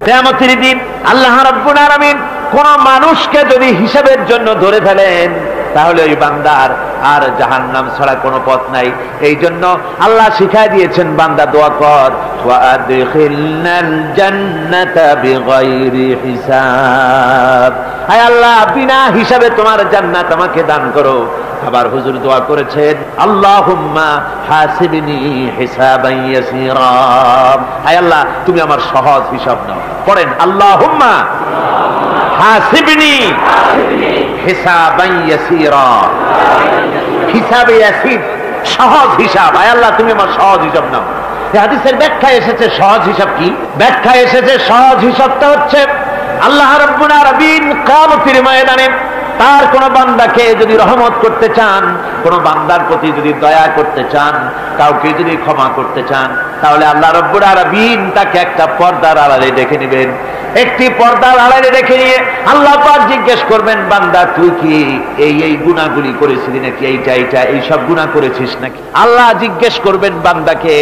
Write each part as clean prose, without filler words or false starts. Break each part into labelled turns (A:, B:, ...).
A: কিয়ামতের দিন আল্লাহ রাব্বুল আলামিন কোন মানুষকে যদি হিসাবের জন্য ধরে ফেলেন তাহলে ওই বান্দার আর জাহান্নাম ছাড়া কোনো পথ নাই। এই জন্য আল্লাহ শিখায় দিয়েছেন, বান্দা দোয়া কর, ওয়া আদখিলনাল জান্নাতা বিগাইরি হিসাব, আয় আল্লাহ বিনা হিসাবে তোমার জান্নাত আমাকে দান করো। আবার হুজুর দোয়া করেছেন, আল্লাহুম্মা হাসিবনি হিসাবান ইয়াসীরা, আয় আল্লাহ তুমি আমার সহজ হিসাব নাও। পড়েন, আল্লাহুম্মা হাসিবনি হিসাবান ইয়াসীরা, হিসাবে ইয়াসীর, সহজ হিসাব, আয় আল্লাহ তুমি আমার সহজ হিসাব নাও। এই হাদিসের ব্যাখ্যায় এসেছে সহজ হিসাব কি? ব্যাখ্যায় এসেছে সহজ হিসাবটা হচ্ছে আল্লাহ রাব্বুল আলামিন কিয়ামতের ময়দানে তার কোন বান্দাকে যদি রহমত করতে চান, কোন বান্দার প্রতি যদি দয়া করতে চান, কাউকে যদি ক্ষমা করতে চান, তাহলে আল্লাহ রাব্বুল আলামিন তাকে একটা পর্দার আড়ালে ডেকে নেবেন। একটি পর্দার আড়ালে ডেকে নিয়ে আল্লাহ পাক জিজ্ঞেস করবেন, বান্দা তুই কি এই গুনাহগুলি করেছিলি নাকি, এইটা এই সব গুনাহ করেছিস নাকি? আল্লাহ জিজ্ঞেস করবেন বান্দাকে,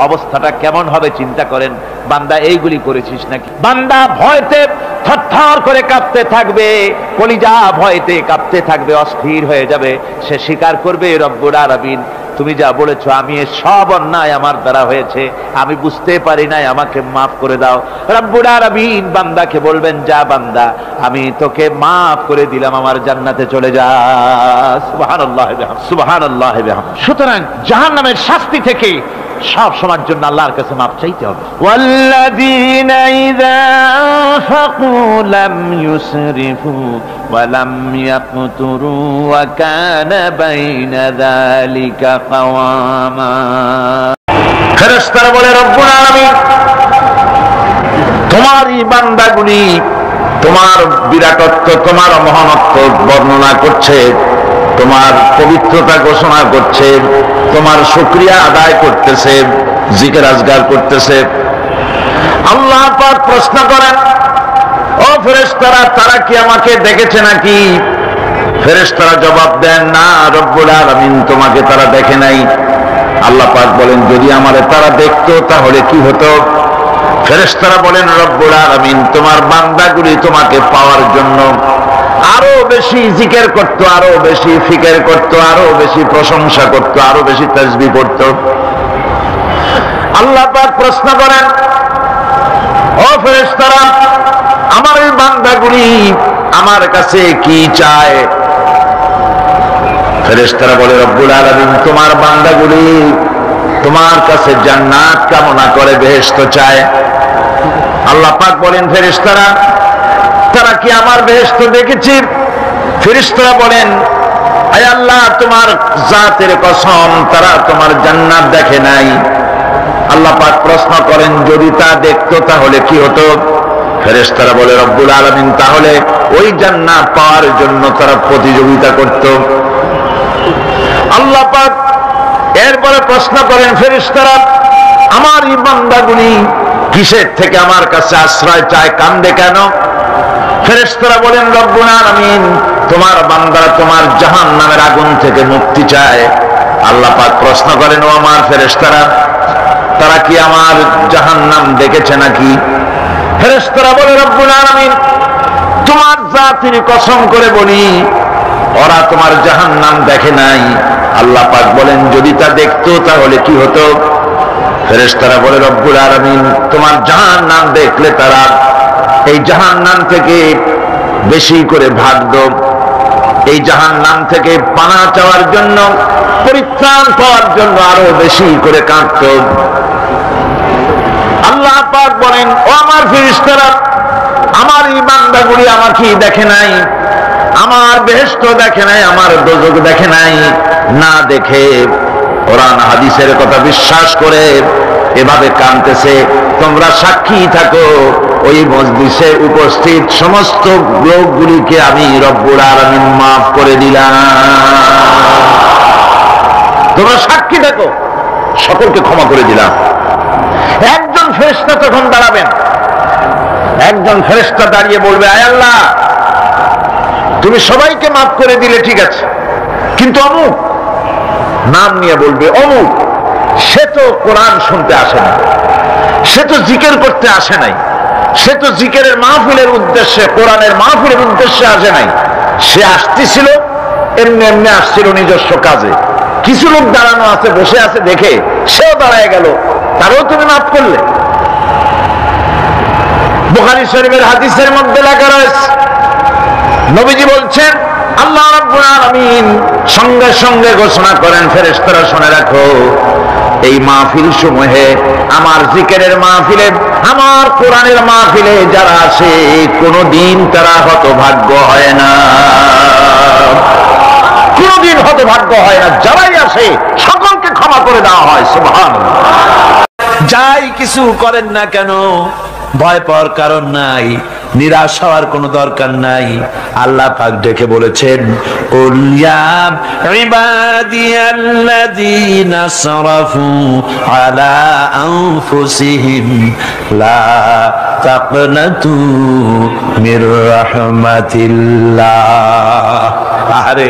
A: অবস্থাটা কেমন হবে চিন্তা করেন, বান্দা এইগুলি করেছিস নাকি? বান্দা ভয়তে থরথর করে কাঁপতে থাকবে, কলিজা ভয়তে কাঁপতে থাকবে, অস্থির হয়ে যাবে। সে স্বীকার করবে, রব্বুল আলামিন তুমি যা বলেছো আমি সব অন্যায় আমার দ্বারা হয়েছে, আমি বুঝতে পারি নাই, আমাকে মাফ করে দাও। রব্বুল আলামিন বান্দাকে বলবেন, যা বান্দা আমি তোকে মাফ করে দিলাম, আমার জান্নাতে চলে যা। সুবহানাল্লাহ সুবহানাল্লাহ। সুতরাং জাহান্নামের শাস্তি থেকে সব সময়ের জন্য আল্লাহর কাছে মাফ চাইতে হবে। ওয়াল্লাযীনা ইযা আনফাকু লাম ইউসরিফু ওয়া লাম ইয়াকতুরু ওয়া কানা বাইনা যালিকা কাওয়ামা। ফেরেশতারা বলে, রব্বুল আলামিন তোমার এই বান্দাগুলি তোমার বিরাটত্ব, তোমার মহানত্ব বর্ণনা করছে, তোমার পবিত্রতা ঘোষণা করছে, তোমার শুকরিয়া আদায় করতেছে, জিকির আজগার করতেছে। আল্লাহ পাক প্রশ্ন করেন, ও ফেরেশতারা তারা কি আমাকে দেখেছে নাকি? ফেরেশতারা জবাব দেন, না রব্বুল আলামিন তোমাকে তারা দেখে নাই। আল্লাহ পাক বলেন, যদি আমারে তারা দেখতো তাহলে কি হতো? ফেরেশতারা বলেন, রব্বুল আলামিন তোমার বান্দাগুলি তোমাকে পাওয়ার জন্য আরো বেশি জিকির করত, আরো বেশি ফিকির করত, আরো বেশি প্রশংসা করত, আরো বেশি তাসবিহ করত। আল্লাহ পাক প্রশ্ন করেন, ও ফেরেশতারা আমার এই বান্দাগুলি আমার কাছে কি চায়? ফেরেশতারা বলে, রব্বুল আলামিন তোমার বান্দাগুলি তোমার কাছে জান্নাত কামনা করে, বেহেশত চায়। আল্লাহ পাক বলেন, ফেরেশতারা তারা কি আমার বেহেশত দেখেছে? ফেরেশতারা বলেন, আয় আল্লাহ তোমার জাতের কসম তারা তোমার জান্নাত দেখে নাই। আল্লাহ পাক প্রশ্ন করেন, যদি তা দেখতো তাহলে কি হতো? ফেরেশতারা বলে, রব্বুল আলামিন তাহলে ওই জান্নাত পাওয়ার জন্য তারা প্রতিযোগিতা করত। আল্লাহ পাক এরপরে প্রশ্ন করেন, ফেরেশতারা আমার এই বান্দাগুলি কিসের থেকে আমার কাছে আশ্রয় চায়, কান্দে কেন? ফেরেশতারা বলেন, রব্বুল আলামিন তোমার বান্দারা তোমার জাহান্নামের আগুন থেকে মুক্তি চায়। আল্লাহ পাক প্রশ্ন করেন, ও আমার ফেরেশতারা তারা কি আমার জাহান্নাম দেখেছে নাকি? ফেরেশতারা বলে, রব্বুল আলামিন তোমার জাতির কসম করে বলি ওরা তোমার জাহান্নাম দেখে নাই। আল্লাহ পাক বলেন, যদি তা দেখতো তাহলে কি হতো? ফেরেশতারা বলে, রব্বুল আলামিন তোমার জাহান্নাম দেখলে তারা এই জাহান্নাম থেকে বেশি করে ভাগত, এই জাহান্নাম থেকে পানা চাওয়ার জন্য, পরিত্রাণ পাওয়ার জন্য আরো বেশি করে কাঁদত। আল্লাহ পাক বলেন, ও আমার ফেরেশতারা আমার এই বান্দাগুলি আমাকে দেখে নাই, আমার বেহেশত দেখে নাই, আমার দোজখ দেখে নাই। না দেখে কোরআন হাদিসের কথা বিশ্বাস করে এভাবে কাঁদতেছে। তোমরা সাক্ষী থাকো, ওই মজলিসে উপস্থিত সমস্ত লোকগুলিকে আমি রব্বুল আলামিন মাফ করে দিলাম। তোমরা সাক্ষী থাকো, সকলকে ক্ষমা করে দিলাম। একজন ফেরেশতা তখন দাঁড়াবেন, একজন ফেরেশতা দাঁড়িয়ে বলবে, আয় আল্লাহ তুমি সবাইকে মাফ করে দিলে ঠিক আছে, কিন্তু অমুক, নাম নিয়ে বলবে, অমুক সে তো কোরআন শুনতে আসে না, সে তো জিকির করতে আসে নাই,
B: সে তো জিকিরের মাহফিলের উদ্দেশ্যে, কোরআনের মাহফিলের উদ্দেশ্যে আসে নাই। সে আসতেছিল এমনি এমনি আসছিল নিজস্ব কাজে। কিছু লোক দাঁড়ানো আছে, বসে আছে দেখে সেও দাঁড়ায় গেল, তারও তুমি মাফ করলে। বুখারী শরীফের হাদিসের মধ্যে লেখা রয়েছে, নবীজি বলছেন আল্লাহ রাব্বুল আলামিন সঙ্গে সঙ্গে ঘোষণা করেন, ফেরেশতারা শুনে রাখো, এই মাহফিল সমূহে, আমার জিকিরের মাহফিলে, আমার কোরআনের মাহফিলে যারা আসে কোনদিন তারা হতভাগ্য হয় না, কোনদিন হতভাগ্য হয় না। যারাই আসে সকলকে ক্ষমা করে দেওয়া হয়। সুবহানাল্লাহ।
A: যাই কিছু করেন না কেন ভয় পাওয়ার কারণ নাই, নিরাশ হওয়ার কোনো দরকার নাই। আল্লাহ পাক ডেকে বলেছেন, কুল ইয়া ইবাদিয়াল্লাযীনা আসরাফু আলা আনফুসিহিম লা তাকনাতু মির রাহমাতিল্লাহ। আরে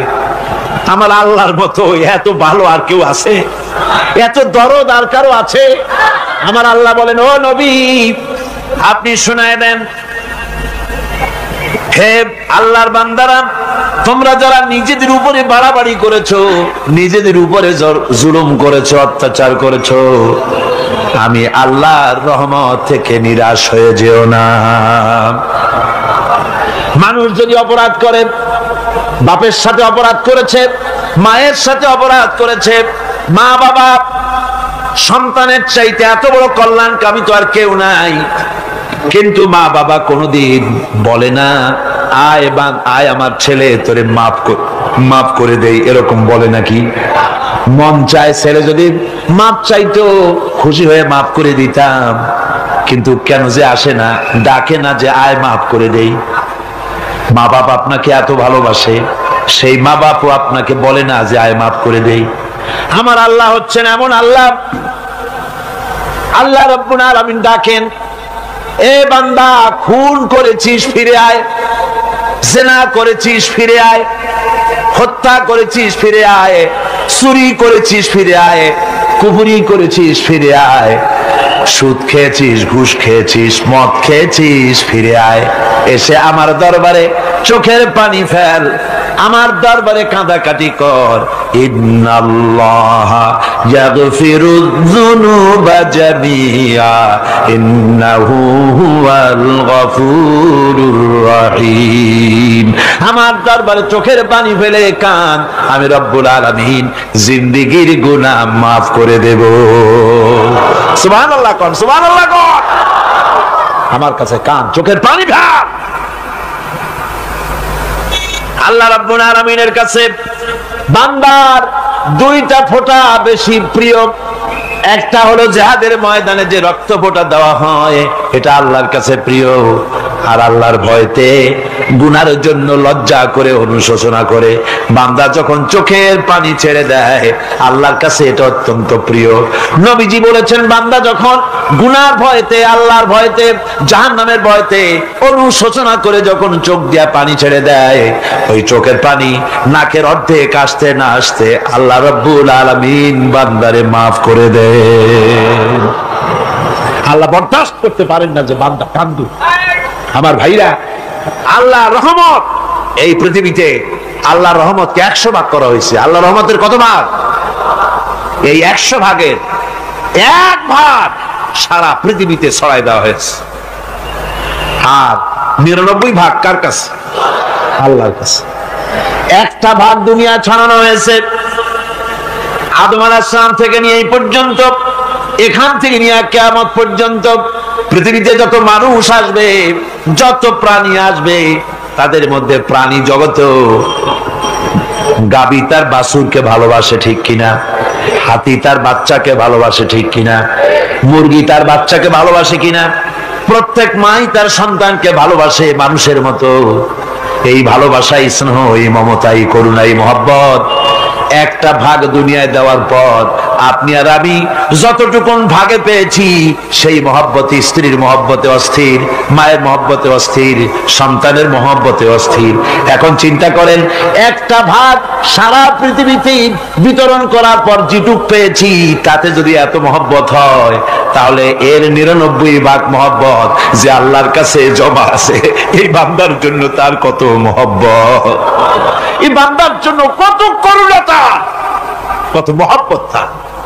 A: আমার আল্লাহর মতো এত ভালো আর কেউ আছে? এত দরদ আর কারো আছে? আমার আল্লাহ বলেন, ও নবী আপনি শুনায় দেন, হে আল্লাহর বান্দারা, তোমরা যারা নিজেদের উপরে বাড়াবাড়ি করেছো, নিজেদের উপরে জুলুম করেছো, অত্যাচার করেছো, আমি আল্লাহর রহমত থেকে নিরাশ হয়ে যেও না। মানুষ যদি অপরাধ করে, বাপের সাথে অপরাধ করেছে, মায়ের সাথে অপরাধ করেছে, মা বাবা সন্তানের চাইতে এত বড় কল্যাণকামী তো আর কেউ নাই, কিন্তু মা বাবা কোনোদিন বলে না আয় আমার ছেলে তোরে মাফ করে দেই, এরকম বলে নাকি? মন চায় ছেলে যদি মাপ চাইতো খুশি হয়ে মাফ করে দিতাম, কিন্তু কেন যে আসে না, ডাকে না যে আয় মাফ করে দেই। মা বাপ আপনাকে এত ভালোবাসে, সেই মা বাপও আপনাকে বলে না যে আয় মাফ করে দেই। আমার আল্লাহ হচ্ছেন এমন আল্লাহ, আল্লাহ রাব্বুল আলামিন ডাকেন, এ বান্দা খুন করেছিস ফিরে আয়, জিনা করেছিস ফিরে আয়, হত্যা করেছিস ফিরে আয়, চুরি করেছিস ফিরে আয়, কুফরি করেছিস ফিরে আয়, সুদ খেয়েছিস, ঘুষ খেয়েছিস, মদ খেয়েছিস ফিরে আয়, এসে আমার দরবারে চোখের পানি ফেল, আমার দরবারে কাঁদাকাটি কর। ইন্নাল্লাহা ইয়াগফিরুয যুনুবা জামিআ ইন্নাহু হুয়াল গফুরুর রহিম। আমার দরবারে চোখের পানি ফেলে কান, আমি রব্বুল আলামিন জিন্দেগীর গুনাহ মাফ করে দেব। সুবহানাল্লাহ কোন, সুবহানাল্লাহ কোন। আমার কাছে কান, চোখের পানি ফেল। আল্লাহ রাব্বুল আলামিনের কাছে বান্দার দুইটা ফোঁটা বেশি প্রিয়। একটা হলো জিহাদের ময়দানে যে রক্ত ফোঁটা দেওয়া হয়, এটা আল্লাহর কাছে প্রিয়। আর আল্লাহর ভয়তে গুনার জন্য লজ্জা করে, অনুশোচনা করে বান্দা যখন চোখের পানি ছেড়ে দেয়, আল্লাহর কাছে এটা অত্যন্ত প্রিয়। নবীজি বলেছেন, বান্দা যখন গুনার ভয়তে, আল্লাহর ভয়তে, জাহান্নামের ভয়তে অনুশোচনা করে যখন চোখ দিয়া পানি ছেড়ে দেয়, ওই চোখের পানি নাকের অর্ধেক আসতে না আসতে আল্লাহ রাব্বুল আলামিন বান্দারে মাফ করে দেন। আল্লাহ বরদাস্ত করতে পারেন না যে বান্দা কান্দু। আমার ভাইরা, আল্লাহ রহমত, এই পৃথিবীতে আল্লাহ রহমতকে 100 ভাগ করা হয়েছে। আল্লাহ রহমতের কত ভাগ? এই 100 ভাগের 1 ভাগ সারা পৃথিবীতে ছড়াই দেওয়া হয়েছে। আর 99 ভাগ কার কাছে? আল্লাহর কাছে। একটা ভাগ দুনিয়া ছড়ানো হয়েছে আদম আলাইহিস সালাম থেকে নিয়ে এই পর্যন্ত, এখান থেকে নিয়ে কিয়ামত পর্যন্ত পৃথিবীতে যত মানুষ আসবে, যত প্রাণী আসবে, তাদের মধ্যে প্রাণী জগতে গাবি তার বাছুরকে ভালোবাসে ঠিক কিনা, হাতি তার বাচ্চাকে ভালোবাসে ঠিক কিনা, মুরগি তার বাচ্চাকে ভালোবাসে কিনা, প্রত্যেক মাই তার সন্তানকে ভালোবাসে মানুষের মতো। এই ভালোবাসা, স্নেহ, এই মমতা, এই করুণা, এই মহব্বত একটা ভাগ দুনিয়ায় দেওয়ার পর আপনি আর আমি যতটুকুন ভাগে পেয়েছি সেই মহব্বতে, স্ত্রীর মহব্বতে অস্থির, মায়ের মহব্বতে অস্থির, সন্তানের মহব্বতে অস্থির। এখন চিন্তা করেন, একটা ভাগ সারা পৃথিবীতে বিতরণ করার পর যেটুক পেয়েছি তাতে যদি এত মহব্বত হয়, তাহলে এর 99 ভাগ মহব্বত যে আল্লাহর কাছে জমা আছে, এই বান্দার জন্য তার কত মহব্বত, এই বান্দার জন্য কত করুণতা, কত মহব্বত,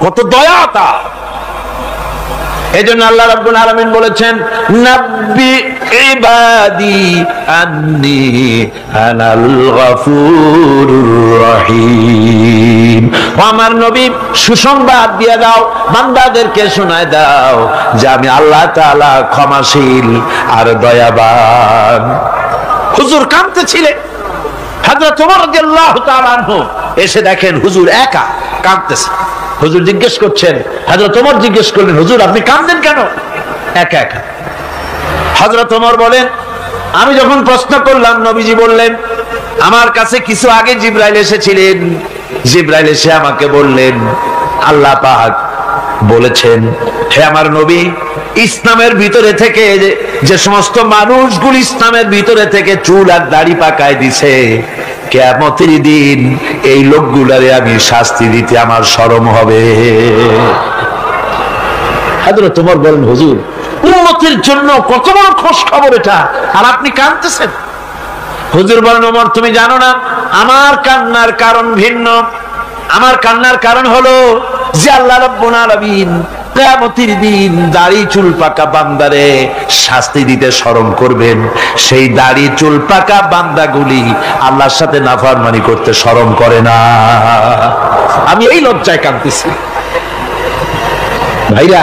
A: কত দয়াতা। এজন্য আল্লাহ রাব্বুল আলামিন বলেছেন, নাব্বি ইবাদি আন্নী আনাল গফুরুর রহিম। আমার নবী সুসংবাদ দিয়ে দাও, বান্দাদেরকে শোনায় দাও যে আমি আল্লাহ তাআলা ক্ষমাশীল আর দয়াবান। হুজুর কাঁদতেছিলেন, হযরত ওমর রাদিয়াল্লাহু তাআলা আনহু এসে দেখেন হুজুর একা কাঁদতেছে। হুজুর জিজ্ঞেস করছেন, হযরত ওমর জিজ্ঞেস করলেন, হুজুর আপনি কাঁদেন কেন একা একা? হযরত ওমর বলেন, আমি যখন প্রশ্ন করলাম নবীজি বললেন, আমার কাছে কিছু আগে জিবরাইল এসেছিলেন, জিবরাইল এসে আমাকে বললেন আল্লাহ পাক বলেছেন, হে আমার নবী, ইসলামের ভিতরে থেকে যে সমস্ত মানুষগুলো ইসলামের ভিতরে থেকে চুল আর দাড়ি পাকায় দিছে, কিয়ামতের দিন এই লোকগুলারে আমি শাস্তি দিতে আমার শরম হবে। হযরত ওমর বলেন, হুজুর উম্মতের জন্য কত বড় খুশ খবর এটা, আর আপনি কাঁদতেছেন। হুজুর বলেন, ওমর তুমি জানো না আমার কান্নার কারণ ভিন্ন। আমার কান্নার কারণ হলো যে আল্লাহ রাব্বুল আলামিন কিয়ামতের দিন দাড়ি চুল পাকা বান্দারে শাস্তি দিতে শরম করবেন, সেই দাড়ি চুল পাকা বান্দাগুলি আল্লাহর সাথে নাফরমানি করতে শরম করে না। আমি এই লজ্জায় কাঁদতেছি। ভাইরা,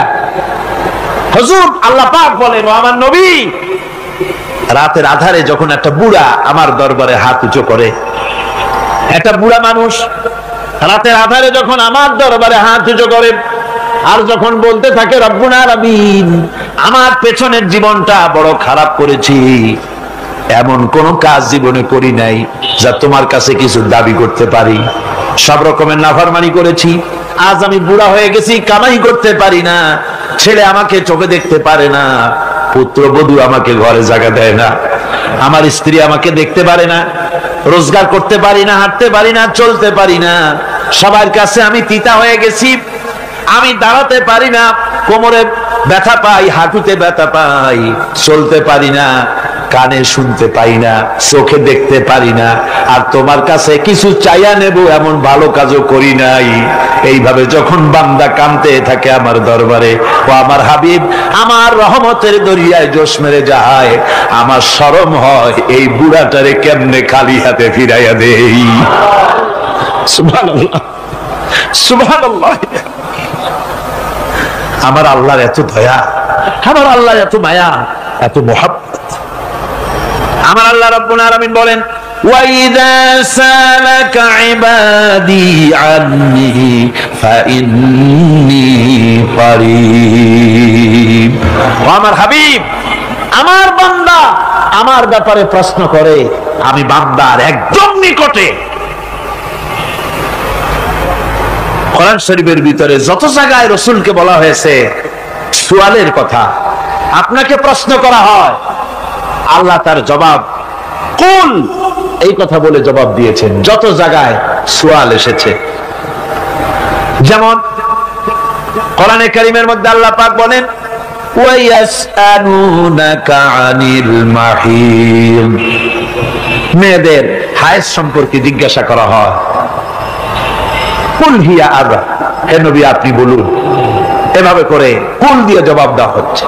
A: হুজুর আল্লাহ পাক বলেন, ও আমার নবী, রাতের আধারে যখন একটা বুড়া আমার দরবারে হাত উঁচু করে, একটা বুড়া মানুষ রাতের আধারে যখন আমার দরবারে হাত উঁচু করে আর যখন বলতে থাকে, রব্বুল আলামিন আমার পেছনের জীবনটা বড় খারাপ করেছি, এমন কোন কাজ জীবনে করি নাই যা তোমার কাছে কিছু দাবি করতে পারি, সব রকমের নাফরমানি করেছি, আজ আমি বুড়া হয়ে গেছি, কামাই করতে পারি না, ছেলে আমাকে চোখে দেখতে পারে না, পুত্রবধূ আমাকে ঘরে জায়গা দেয় না, আমার স্ত্রী আমাকে দেখতে পারে না, রোজগার করতে পারি না, হাঁটতে পারি না, চলতে পারি না, সবার কাছে আমি তিতা হয়ে গেছি, আমি দাঁড়াতে পারি না, কোমরে ব্যথা পাই, হাঁটুতে ব্যথা পাই, চলতে পারি না, কানে শুনতে পাই না, চোখে দেখতে পারি না, আর তোমার কাছে কিছু চাইয়া নেব এমন ভালো কাজও করি নাই। এইভাবে যখন বান্দা কাঁদতে থাকে আমার দরবারে, ও আমার হাবিব আমার রহমতের দরিয়ায় জোশ মেরে যায়, আমার শরম হয় এই বুড়াটারে কেমনে খালি হাতে ফিরাইয়া দেই। সুবহানাল্লাহ, সুবহানাল্লাহ। আমার আল্লাহর এত দয়া, আমার আল্লাহর এত মায়া, এত মহব্বত। আমার আল্লাহ রাব্বুল আলামিন বলেন, ওয়াইদা সালাকা ইবাদি আন্নী ফাইন্নী করিব। ও আমার হাবিব, আমার বান্দা আমার ব্যাপারে প্রশ্ন করে, আমি বান্দার একদম নিকটে। কোরআন শরীফের ভিতরে যত জায়গায় রাসূলকে বলা হয়েছে সুয়ালের কথা, আপনাকে প্রশ্ন করা হয়, আল্লাহ তার জবাব কুল এই কথা বলে জবাব দিয়েছেন। যত জায়গায় সুয়াল এসেছে, যেমন কোরআনে কারীমের মধ্যে আল্লাহ পাক বলেন, ওয়ায়াসআলুনাকা আনিল মাহিদ, মেয়েদের হায়েজ সম্পর্কে জিজ্ঞাসা করা হয়, কুল হিয়া আযা, হে নবী আপনি বলুন। এভাবে করে কুল দিয়ে জবাব দেওয়া হচ্ছে।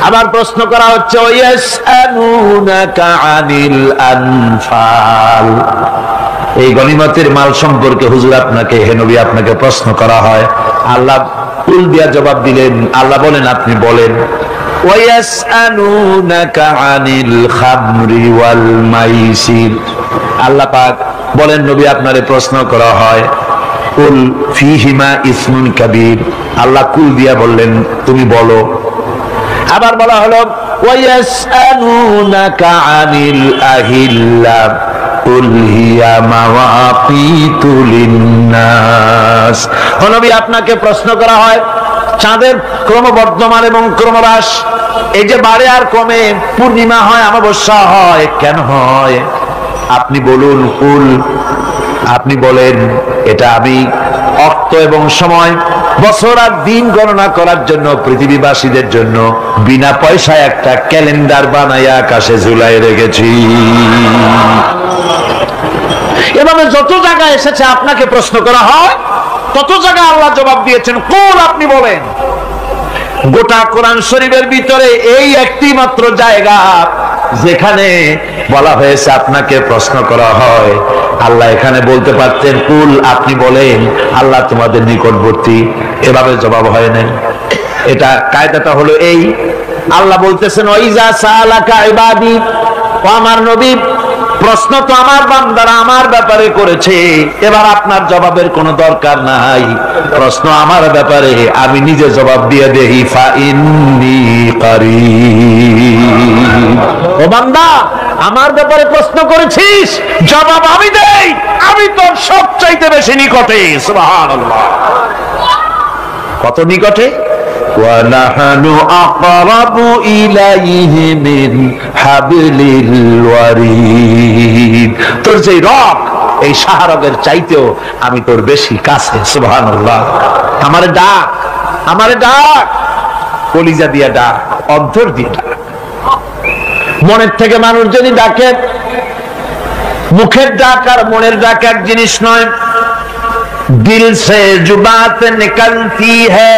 A: আবার প্রশ্ন করা হচ্ছে, ওয়ায়াসআলুনাকা আনিল আনফাল, এই গনিমতের মাল সম্পর্কে হুজুর আপনাকে, হে নবী আপনাকে প্রশ্ন করা হয়। আল্লাহ কুল দিয়ে জবাব দিলেন, আল্লাহ বলেন আপনি বলেন। ওয়ায়াসআলুনাকা আনিল খামরি ওয়াল মাইসির, আল্লাহ পাক বলেন নবী আপনারে প্রশ্ন করা হয়, কুল ফীহিমা ইসমুন কাবীর, আল্লাহ কুল দিয়া বললেন তুমি বলো। আবার বলা হলো, ওয়ায়াসআলুনাকা আনিল আহিল্লা,
B: কুল হিয়া মাওয়াকিতু লিন্নাস। ও নবী, আপনাকে প্রশ্ন করা হয় চাঁদের ক্রমবর্ধমান এবং ক্রমহ্রাস, এই যে বাড়ে আর কমে, পূর্ণিমা হয় অমাবস্যা হয়, কেন হয়? আপনি বলুন কুল, আপনি বলেন এটা আমি অর্থ এবং সময়, বছর আর দিন গণনা করার জন্য পৃথিবীবাসীদের জন্য বিনা পয়সায় একটা ক্যালেন্ডার বানাইয়া আকাশে ঝুলাই রেখেছি। এভাবে যত জায়গায় এসেছে আপনাকে প্রশ্ন করা হয়, তত জায়গায় আল্লাহ জবাব দিয়েছেন কুল, আপনি বলেন। গোটা কোরআন শরীফের ভিতরে এই একটি মাত্র জায়গা যেখানে বলা হয়েছে আপনাকে প্রশ্ন করা হয়। আল্লাহ এখানে বলতে পারতেন কুল, আপনি বলেন, আল্লাহ তোমাদের নিকটবর্তী, এভাবে জবাব হয় না। এটা কায়দাটা হলো এই, আল্লাহ বলতেছেন ওয়াইজা সালাকা ইবাদি, ও আমার নবী, প্রশ্ন তো আমার বান্দারা আমার ব্যাপারে করেছে, এবার আপনার জবাবের কোনো দরকার নাই। প্রশ্ন আমার ব্যাপারে, আমি নিজে জবাব দিয়ে দেই, ফা ইন্নী কারীব। ও বান্দা, আমার ব্যাপারে প্রশ্ন করেছিস, জবাব আমি দেই, আমি তোর সবচাইতে বেশি নিকটে। সুবহানাল্লাহ, কত নিকটে? وَنَحْنُ أَقْرَبُ إِلَيْهِ مِنْ حَبْلِ الْوَرِيدِ। তোর যে রগ, এই শাহরগের চাইতেও আমি তোর বেশি কাছে। সুবহানাল্লাহ। আমারে ডাক, আমারে ডাক, কলিজা দিয়া ডাক, অন্তর দিয়ে ডাক। মনের থেকে মানুষ যদি ডাকে, মুখের ডাক আর মনের ডাক এক জিনিস নয়। দিল সে জুবাত নিকলতি है,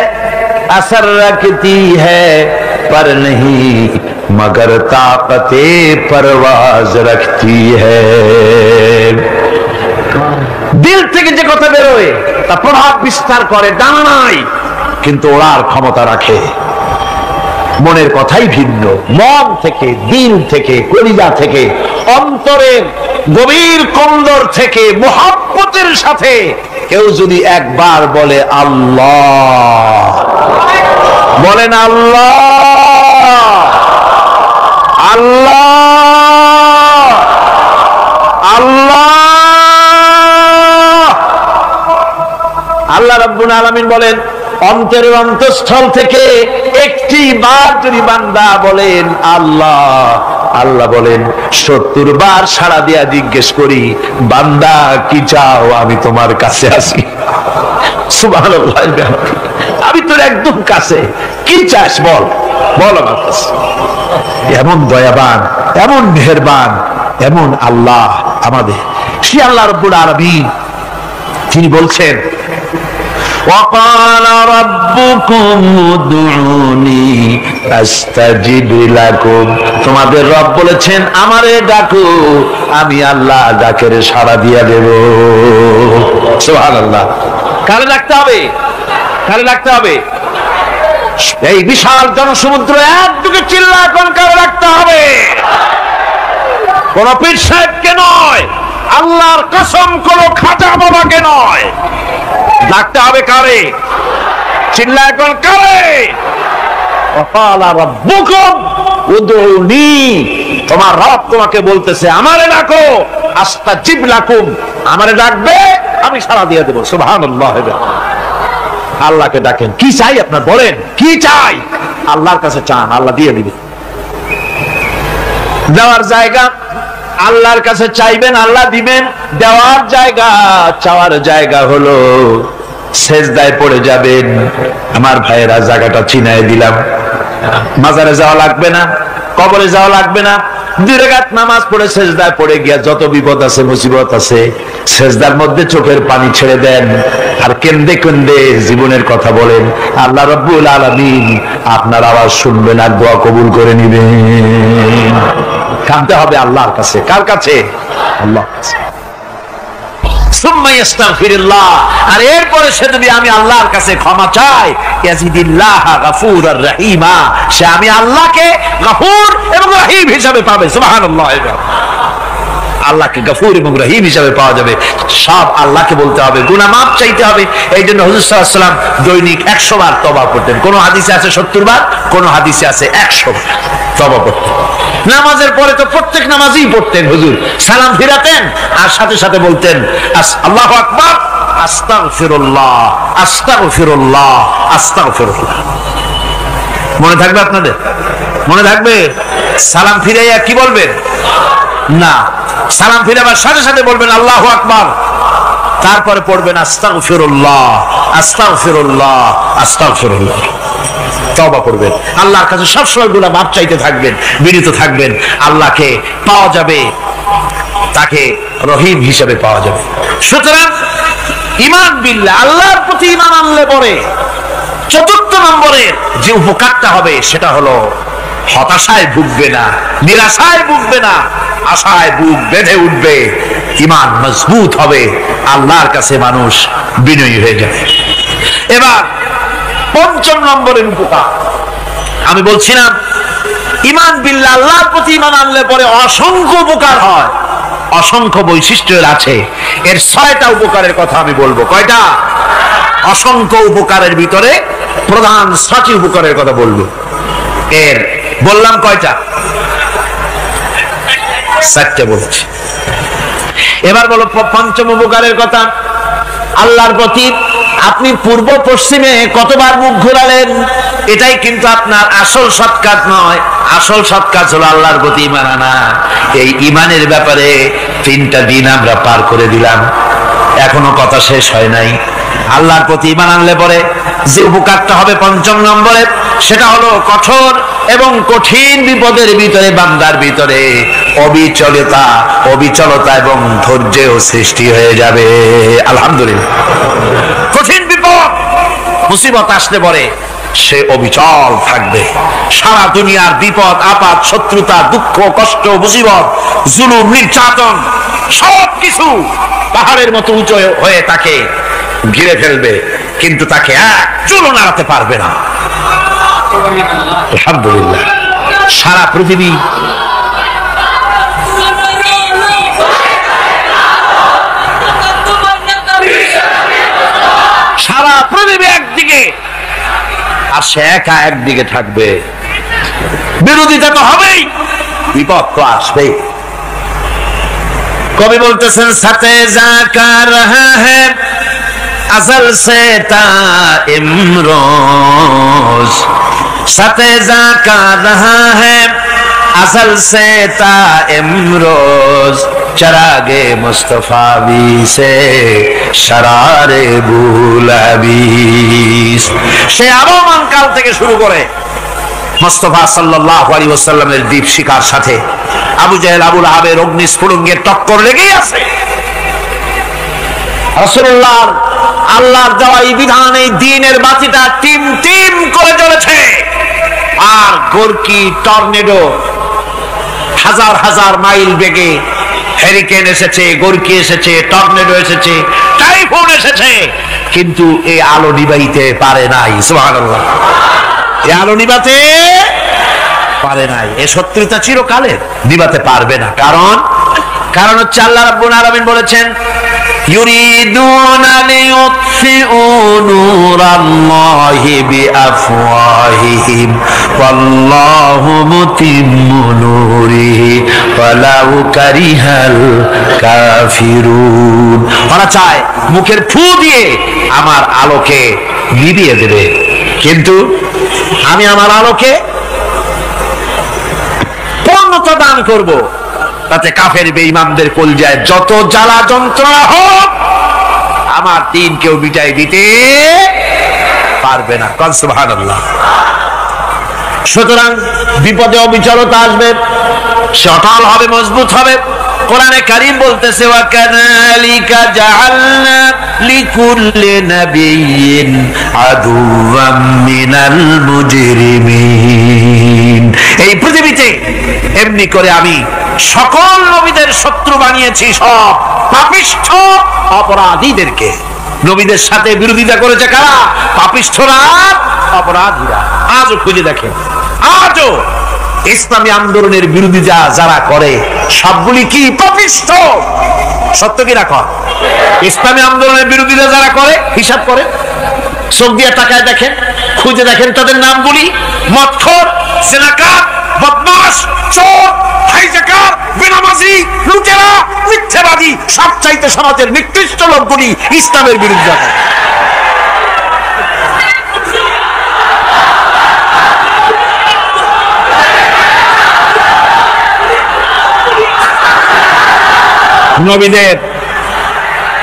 B: असर रखती है, पर नहीं मगर ताकते परवाज रखती है। দিল থেকে যে কথা বেরোয় তা প্রভাব বিস্তার করে, ডানা নাই কিন্তু ওড়ার ক্ষমতা রাখে। মনের কথাই ভিন্ন। মন থেকে, দিল থেকে, কলিজা থেকে, অন্তরের গভীর কন্দর থেকে মুহাব্বতের সাথে কেউ যদি একবার বলে আল্লাহ, বলেন আল্লাহ, আল্লাহ, আল্লাহ, আল্লাহ রাব্বুল আলামিন বলেন, অন্তরের অন্তঃস্থল থেকে একটি বার যদি বান্দা বলেন আল্লাহ, আল্লাহ বলেন 70 বার সাড়া দিয়া জিজ্ঞেস করি, বান্দা কি চাও, আমি তোমার কাছে আছি। সুবহানাল্লাহ, আমি তোর একদম কাছে, কি চাস বল, বল আমার কাছে। এমন দয়াবান, এমন মেহেরবান, এমন আল্লাহ আমাদের। সে আল্লাহ রাব্বুল আলামিন তিনি বলছেন, وقال ربكم ادعوني استجب لكم। তোমাদের রব বলেছেন আমারে ডাকো, আমি আল্লাহ ডাকের সাড়া দিয়া দেব। সুবহানাল্লাহ। কারে ডাকতে হবে? কারে ডাকতে হবে? এই বিশাল জনসমুদ্র একদিকে চিল্লা এখন কারে ডাকতে হবে? কোন পীর সাহেবকে নয়, আল্লাহর কসম কোন খাজা বাবাকে নয়, ডাকতে হবে কারে? চিল্লা এখন কারে? ওয়াকালা রাব্বুকুম উদউনি, তোমার রব তোমাকে বলতেছে আমারে ডাকো, আস্তাজিব লাকুম, আমারে ডাকবে আমি সাড়া দিয়ে দেব। সুবহানাল্লাহ। আল্লাহকে ডাকেন, কি চাই আপনার বলেন, কি চাই? আল্লাহর কাছে চান, আল্লাহ দিয়ে দিবে। দেওয়ার জায়গা আল্লাহর কাছে চাইবেন, আল্লাহ দিবেন। দেওয়ার জায়গা, চাওয়ার জায়গা হলো সেজদায় পড়ে যাবেন। আমার ভাইয়েরা, জায়গাটা চিনায় দিলাম। মাজারে যাওয়া লাগবে না, কবরে যাওয়া লাগবে না। 2 রাকাত নামাজ পড়ে সেজদায় পড়ে গিয়া যত বিপদ আছে, মুসিবত আছে, সেজদার মধ্যে চোখের পানি ছেড়ে দেন আর কেন্দে কেন্দে জীবনের কথা বলেন। আল্লাহ রাব্বুল আলামিন আপনার আওয়াজ শুনবেন আর দোয়া কবুল করে নিবেন। কাঁদতে হবে আল্লাহর কাছে। কার কাছে? আল্লাহর কাছে। সুম্মা ইস্তাগফিরুল্লাহ, আর এরপরে সে যদি আমি আল্লাহর কাছে ক্ষমা চাই, ইয়াজিদিল্লাহ গফুরুর রহিমা, সে আমি আল্লাহকে গফুর এবং রহিম হিসাবে পাবে। সুবহানাল্লাহ। আল্লাহকে গফুর এবং রহিম হিসাবে পাওয়া যাবে। সব আল্লাহকে বলতে হবে, গুনাহ মাফ চাইতে হবে। এই জন্য হুজুর সাল্লাল্লাহু আলাইহি ওয়াসাল্লাম দৈনিক 100 বার তওবা করতেন। কোন হাদিসে আছে 70 বার, কোন হাদিসে আছে 100 বার। তওবা করতেন। নামাজের পরে তো প্রত্যেক নামাজই পড়তেন হুজুর, সালাম ফিরাতেন আর সাথে সাথে বলতেন আল্লাহু আকবার, আস্তাগফিরুল্লাহ, আস্তাগফিরুল্লাহ, আস্তাগফিরুল্লাহ। মনে থাকবে আপনাদের? মনে থাকবে? সালাম ফিরাইয়া কি বলবেন? না, সালাম ফিরাবার সাথে সাথে বলবেন আল্লাহু আকবার, তারপরে পড়বেন আস্তাগফিরুল্লাহ, আস্তাগফিরুল্লাহ, আস্তাগফিরুল্লাহ। তওবা করবেন, আল্লাহর কাছে সবসময় গুনাহ মাফ চাইতে থাকবেন, বিনীত থাকবেন। আল্লাহকে পাওয়া যাবে, তাকে রহিম হিসেবে পাওয়া যাবে। সুতরাং ঈমান বিল্লাহ, আল্লাহর প্রতি ঈমান আনলে পরে চতুর্থ নম্বরের যে উপকারটা হবে সেটা হলো হতাশায় ভুগবে না, নিরাশায় ভুগবে না, আশায় বুক বেঁধে উঠবে, ঈমান মজবুত হবে, আল্লাহর কাছে মানুষ বিনয়ী হয়ে যাবে। এবার পঞ্চম নম্বরের উপকার আমি বলছিলাম, ঈমান বিল্লাহ, আল্লাহর প্রতি ঈমান আনলে পরে অসংখ্য উপকার হয়, অসংখ্য বৈশিষ্ট্য আছে। এর 6টা উপকারের কথা আমি বলবো। কয়টা? অসংখ্য উপকারের ভিতরে প্রধান 6টি উপকারের কথা বলবো। এর বললাম কয়টা? 7টে বলছি। এবার বলো পঞ্চম উপকারের কথা। আল্লাহর প্রতি আপনি পূর্ব পশ্চিমে কতবার মুখ ঘোরালেন, এটাই কিন্তু আপনার আসল সৎ কাজ নয়। আসল সৎ কাজ হলো আল্লাহর প্রতি ঈমান আনা। এই ঈমানের ব্যাপারে 3টা দিন আমরা পার করে দিলাম, এখনো কথা শেষ হয় নাই। আল্লাহর প্রতি ঈমান আনলে পরে যে উপকারটা হবে পঞ্চম নম্বরে, সেটা হলো কঠোর এবং কঠিন বিপদের ভিতরে বান্দার ভিতরে অবিচলতা এবং ধৈর্যের সৃষ্টি হয়ে যাবে। আলহামদুলিল্লাহ। কঠিন বিপদ মুসিবত আসলে পরে সে অবিচল থাকবে। সারা দুনিয়ার বিপদ আপদ, শত্রুতা, দুঃখ, কষ্ট, মুসিবত, জুলুম, নির্যাতন সবকিছু পাহাড়ের মতো উঁচু হয়ে তাকে ঘিরে ফেলবে, কিন্তু তাকে এক চুলও নাড়াতে পারবে না। আলহামদুলিল্লাহ। সারা পৃথিবী একদিকে আর সে একা একদিকে থাকবে। বিরোধিতা তো হবেই, বিপদ তো আসবেই। কবি বলতেছেন, সাথে জাকা রহা হ্যায় अज़ल से ता इमरोज, साथे जाका रहा है अज़ल से ता इमरोज, चरागे मुस्तफावी से शरारे बुलाबीस। সে আবহমান কাল থেকে শুরু করে মুস্তাফা সাল্লাল্লাহু আলাইহি ওয়াসাল্লামের দীপ শিখার সাথে আবু জাহেল, আবু লাহাবের অগ্নিস্ফুলিঙ্গের টক্কর লেগেই আছে। রাসূলুল্লাহ আল্লাহর দেওয়া এই বিধান, এই দ্বীনের বাতিটা টিম টিম করে জ্বলেছে। আর গোরকি, টর্নেডো, হাজার হাজার মাইল বেগে হেরিকেন এসেছে, গোরকি এসেছে, টর্নেডো এসেছে, টাইফুন এসেছে, কিন্তু এই আলো নিবাইতে পারে নাই। সুবহানাল্লাহ। এই আলো নিবাতে পারে নাই। এই শত্রুতা চিরকালের, নিবাতে পারবে না। কারণ হচ্ছে আল্লাহ রাব্বুল আলামিন বলেছেন, ইউরিদুনা লিয়ুতফিউ নূরাল্লাহি বিআফওয়াহিহিম ওয়াল্লাহু মুতিম্মু নূরিহি ওয়ালাউ কারিহাল কাফিরুন। ওরা চায় মুখের ফু দিয়ে আমার আলোকে নিভিয়ে দেবে, কিন্তু আমি আমার আলোকে পূর্ণতা দান করব, তাতে কাফের বেঈমানদের কলজায় যত জ্বালা যন্ত্রণা হোক আমার দ্বীন কেউ মিটাই দিতে পারবে না। সুবহানাল্লাহ। সুতরাং বিপদে অবিচলতা আসবে, সে অটল হবে, মজবুত হবে। কোরআনে কারীম বলতেছে, ওয়া কাযালিকা জাআলনা লিকুল্লি নাবিয়্যিন আদুওয়াম মিনাল মুজরিমিন। এই পৃথিবীতে এমনি করে আমি সকল নবীদের শত্রু বানিয়েছি, সব পাপিষ্ঠ অপরাধীদেরকে। নবীদের সাথে বিরোধিতা করেছে কারা? পাপিষ্ঠরা, অপরাধীরা। আজও খুঁজে দেখেন, আজও ইসলামী আন্দোলনের বিরোধিতা যারা করে সবগুলি কি? পাপিষ্ঠ। সত্য কি না কর? ইসলামী আন্দোলনের বিরোধিতা যারা করে হিসাব করে, চোখ দিয়ে তাকায় দেখেন, খুঁজে দেখেন তাদের নামগুলি। মদখোর, জেনাকার, বদমাশ, মিথ্যাবাদী সবচাইতে সমাজের নিকৃষ্ট লোকগুলি ইসলামের বিরুদ্ধে।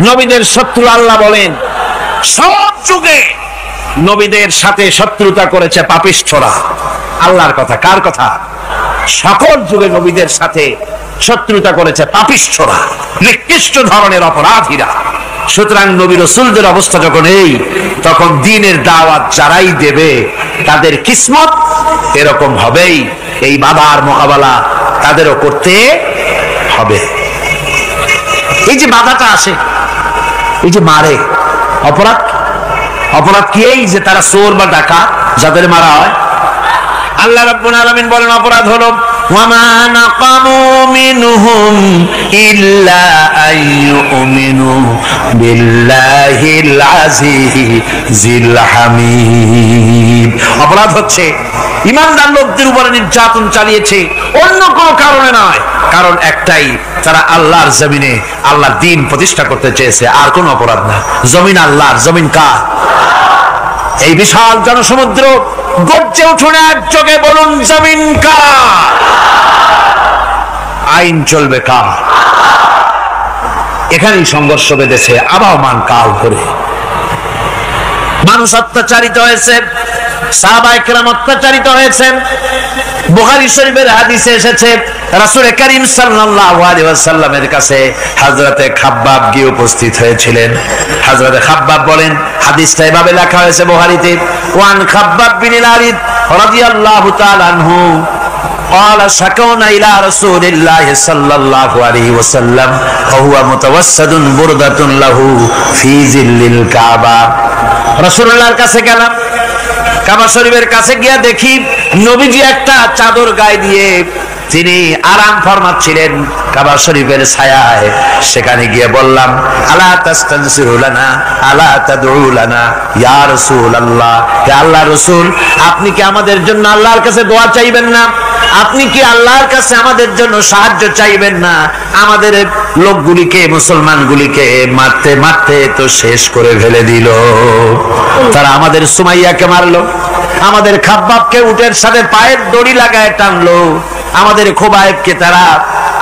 B: নবীদের শত্রু আল্লাহ বলেন সব যুগে নবীদের সাথে শত্রুতা করেছে পাপিষ্ঠরা। আল্লাহর কথা, কার কথা? সকল যুগে নবীদের সাথে শত্রুতা করেছে পাপিষ্ঠরা, নিকৃষ্ট ধরনের অপরাধীরা। সুতরাং নবী রাসূলদের অবস্থা যখন এই, তখন দ্বীনের দাওয়াত যারাই দেবে তাদের কিসমত এরকম হবেই। এই বাধার মোকাবেলা তাদেরও করতে হবে। এই যে বাধাটা আসে, এই যে মারে, অপরাধ কি? এই যে তারা চোর বা ডাকাত যাদের মারা হয়। আল্লাহ রাব্বুল আলামিন বলেন অপরাধ হলো ওয়ামা নাকামু মিনহুম ইল্লা আইয়ুমিনু বিল্লাহিল আজিজিল হামিদ। অপরাধ হচ্ছে ঈমানদার লোকদের উপরে নির্যাতন চালিয়েছে, অন্য কোনো কারণে নয়। কারণ একটাই, তারা আল্লাহর জমিনে আল্লাহর দ্বীন প্রতিষ্ঠা করতে চেয়েছে, আর কোনো অপরাধ না। জমিন আল্লাহর, জমিন কার? এই বিশাল জনসমুদ্র গর্জে উঠুন একযোগে বলুন জমিন কার? আইন চলবে কার? এখানেই সংঘর্ষ বেঁধেছে আবহমান কাল ধরে। মানুষ অত্যাচারিত হয়েছে, সাহাবায়ে কেরাম অত্যাচারিত হয়েছেন। বুখারী শরীফের হাদিসে এসেছে রাসূল করিম সাল্লাল্লাহু আলাইহি ওয়াসাল্লামের কাছে হযরতে খাব্বাব গিয়ে উপস্থিত হয়েছিলেন। হযরতে খাব্বাব বলেন, হাদিসটা এভাবে লেখা হয়েছে বুখারীতে, ওয়ান খাব্বাব বিন আল-আরিদ রাদিয়াল্লাহু তাআলা আনহু قال شكونا إلى رسول الله صلى الله عليه وسلم وهو متوسد بردة له في ظل الكعبة। রাসূলুল্লাহর কাছে গেলাম, কাবা শরীফের কাছে গিয়ে দেখি নবীজি একটা চাদর গায়ে দিয়ে তিনি আরাম ফরমাচ্ছিলেন কাবা শরীফের ছায়ায়। সেখানে গিয়ে বললাম, আলা তাস্তানসিরু লানা আলা তাদউ লানা ইয়া রাসূলুল্লাহ, হে আল্লাহর রাসূল, আপনি কি আমাদের জন্য আল্লাহর কাছে দোয়া চাইবেন না? আপনি কি আল্লাহর কাছে আমাদের জন্য সাহায্য চাইবেন না? আমাদের লোকগুলিকে, মুসলমানগুলিকে মারতে মারতে তো শেষ করে ফেলে দিল। তারা আমাদের সুমাইয়াকে মারলো, আমাদের খাব্বাবকে উটের সাথে পায়ের দড়ি লাগায় টানলো, আমাদের খোবায়েবকে তারা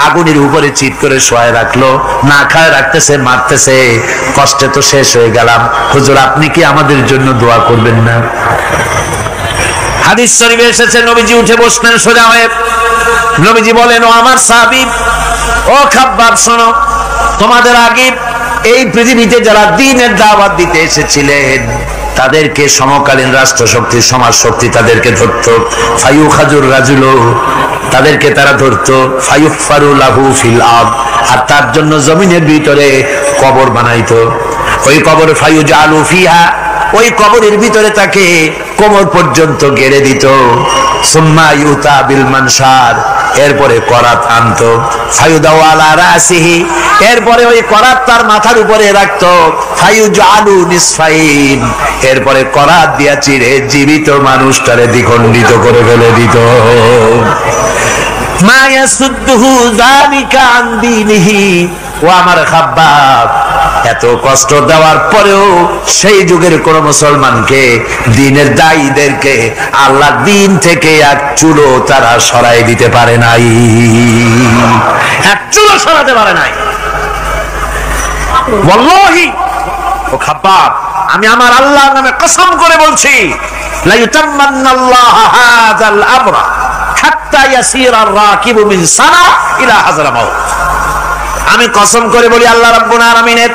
B: আগুনের উপরে চিৎ করে শোয়ায় রাখলো, না খায় রাখতেছে, মারতেছে। কষ্টে তো শেষ হয়ে গেলাম, হুজুর আপনি কি আমাদের জন্য দোয়া করবেন না? হাদিস শরীফে এসেছে নবীজি উঠে বসলেন সোজা হয়ে। নবীজি বলেন, ও আমার সাহাবী, ও খাব্বাব শোনো, তোমাদের আগে এই পৃথিবীতে যারা দ্বীনের দাওয়াত দিতে এসেছিলেন তাদেরকে সমকালীন রাষ্ট্র শক্তি, সমাজ শক্তি তাদেরকে ধরতো। ফায়ুখাজুর রাজুলু, তাদেরকে তারা ধরতো। ফায়ুফারু লাহু ফিল আরদ, আর তার জন্য জমিনের ভিতরে কবর বানাইতো। ওই কবর ফায়ুজালু ফিহা, ওই কবরের ভিতরে তাকে কোমর পর্যন্ত গেড়ে দিত। সুম্মা ইউতা বিল মানশার, এরপরে করাত আনতো। ফায়ুদাউ আলা রাসিহি, এরপরে ওই করাত তার মাথার উপরে রাখতো। ফায়ুজালু নিসফাইন, এরপরে করাত দিয়া চিরে জীবিত মানুষটারে দ্বিখণ্ডিত করে ফেলে দিত। মা ইয়াসুদ্দুহু যালিকা আন দীনিহি, ও আমার খাব্বাব, এত কষ্ট দেওয়ার পরেও সেই যুগের কোন মুসলমানকে, দ্বীনের দায়ীদেরকে আল্লাহর দ্বীন থেকে এক চুলো তারা সরাই দিতে পারে নাই, এক চুলো সরাতে পারে নাই। ওয়াল্লাহি, ও খাব্বাব, আমি আমার আল্লাহর নামে কসম করে বলছি, লা ইউতাম্মান্নাল্লাহু হাযাল আমরা হাত্তা ইয়াসিরার রাকিবু মিন সানা ইলা হাযরামাউত। আমি কসম করে বলি, আল্লাহ রাব্বুল আলামিনের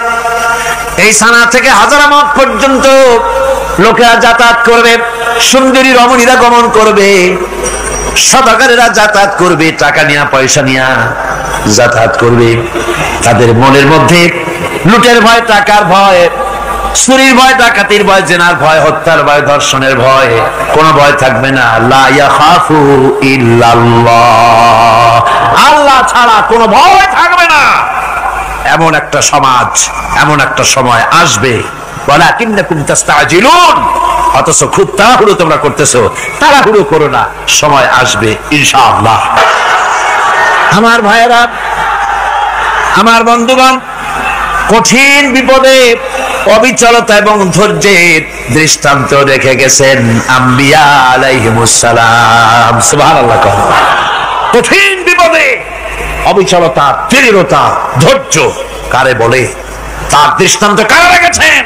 B: এই সানা থেকে হাজারামাউত পর্যন্ত লোকেরা যাতায়াত করবে, সুন্দরী রমণীরা গমন করবে, সদাগরেরা যাতায়াত করবে, টাকা নিয়া পয়সা নিয়া যাতায়াত করবে। তাদের মনের মধ্যে লুটের ভয়, টাকার ভয়, চুরির ভয়, ডাকাতির ভয়, জেনার ভয়, হত্যার ভয়, ধর্ষণের ভয়, কোনো ভয় থাকবে না। লা ইয়াখাফু ইল্লাল্লাহ, আল্লাহ ছাড়া কোনো ভয় থাকবে না। এমন একটা সমাজ, এমন একটা সময় আসবে। ওয়ালাকিন্নাকুম তাস্তাজিলুন, অথচ খুব তাড়াহুড়ো তোমরা করতেছো। তাড়াহুড়ো করো না, সময় আসবে ইনশাআল্লাহ। আমার ভাইয়েরা, আমার বন্ধুগণ, কঠিন বিপদে অবিচলতা এবং ধৈর্যের দৃষ্টান্ত রেখে গেছেন আম্বিয়া আলাইহিমুস সালাম। সুবহানাল্লাহ। কঠিন বিপদে অবিচলতা, দৃঢ়তা, ধৈর্য কারে বলে, তার দৃষ্টান্ত কারা রেখেছেন?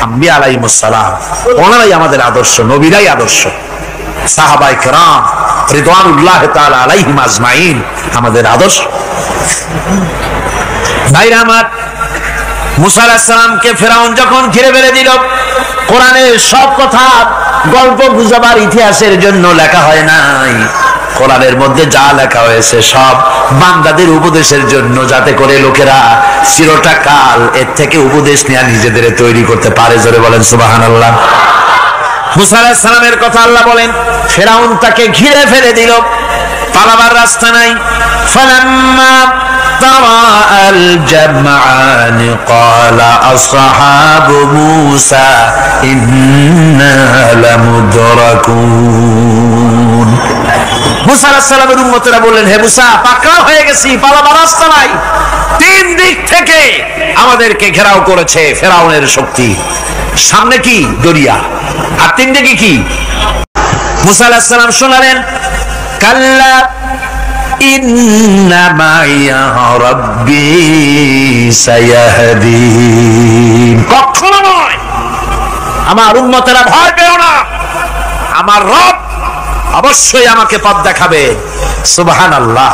B: আম্বিয়া আলাইহিমুস সালাম। ওনারাই আমাদের আদর্শ, নবীরাই আদর্শ। সাহাবায়ে কেরাম রিদওয়ানুল্লাহ তাআলা আলাইহিম আজমাইন আমাদের আদর্শ। ভাইরা আমার, মুসা আলাইহিস সালামকে ফেরাউন যখন ঘিরে ফেলে দিল, কোরআনের সব কথা গল্প গুজবার ইতিহাসের জন্য লেখা হয় নাই। কোরআনের মধ্যে যা লেখা হয়েছে সব বান্দাদের উপদেশের জন্য, যাতে করে লোকেরা চিরটা কাল এর থেকে উপদেশ নিয়ে নিজেদের তৈরি করতে পারে। জোরে বলেন সুবহানাল্লাহ। মুসা আলাইহিস সালামের কথা আল্লাহ বলেন, ফেরাউন তাকে ঘিরে ফেলে দিল, পালাবার রাস্তা নাই। ফালাম্মা তারাআল জামআন ক্বালা আসহাবু মূসা ইন্না লামুদরাকুন। মুসা আলাইহিস সালামের উম্মতেরা বললেন, হে মুসা, পাকড়াও হয়ে গেছি, পালাবার রাস্তা নাই। তিন দিক থেকে আমাদেরকে ঘেরাও করেছে ফেরাউনের শক্তি। সামনে কি? দরিয়া, আর তিন দিকে কি? মুসা আলাইহিস সালাম শোনালেন, কাল্লা ইন্না মাইয়া রাব্বি সায়াহদিন। কখনো নয়, আমার উম্মতেরা ভয় পেও না, আমার রব অবশ্যই আমাকে পথ দেখাবে। সুবহানাল্লাহ।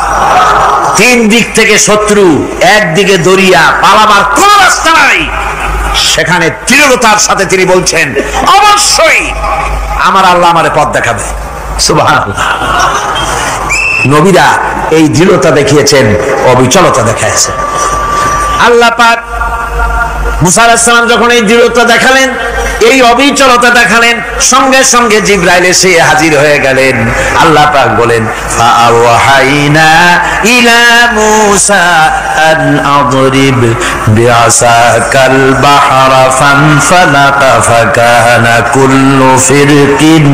B: তিন দিক থেকে শত্রু, একদিকে দরিয়া, পালাবার কোন রাস্তা নাই। সেখানে দৃঢ়তার সাথে তিনি বলছেন, অবশ্যই আমার আল্লাহ আমারে পথ দেখাবে। সুবহানাল্লাহ। নবীরা এই দৃঢ়তা দেখিয়েছেন, অবিচলতা দেখাইছেন। আল্লাহ পাক মুসা আলাইহিস সালাম যখন এই দৃঢ়তা দেখালেন, এই অবিচলতা দেখালেন, সঙ্গে সঙ্গে জিবরাইল এসে হাজির হয়ে গেলেন। আল্লাহ পাক বলেন, ফাআওহাইনা ইলা মূসা আন আদরিব বিআসাকাল বাহরা ফানফালাকা ফাকানা কুল্লু ফিরকিন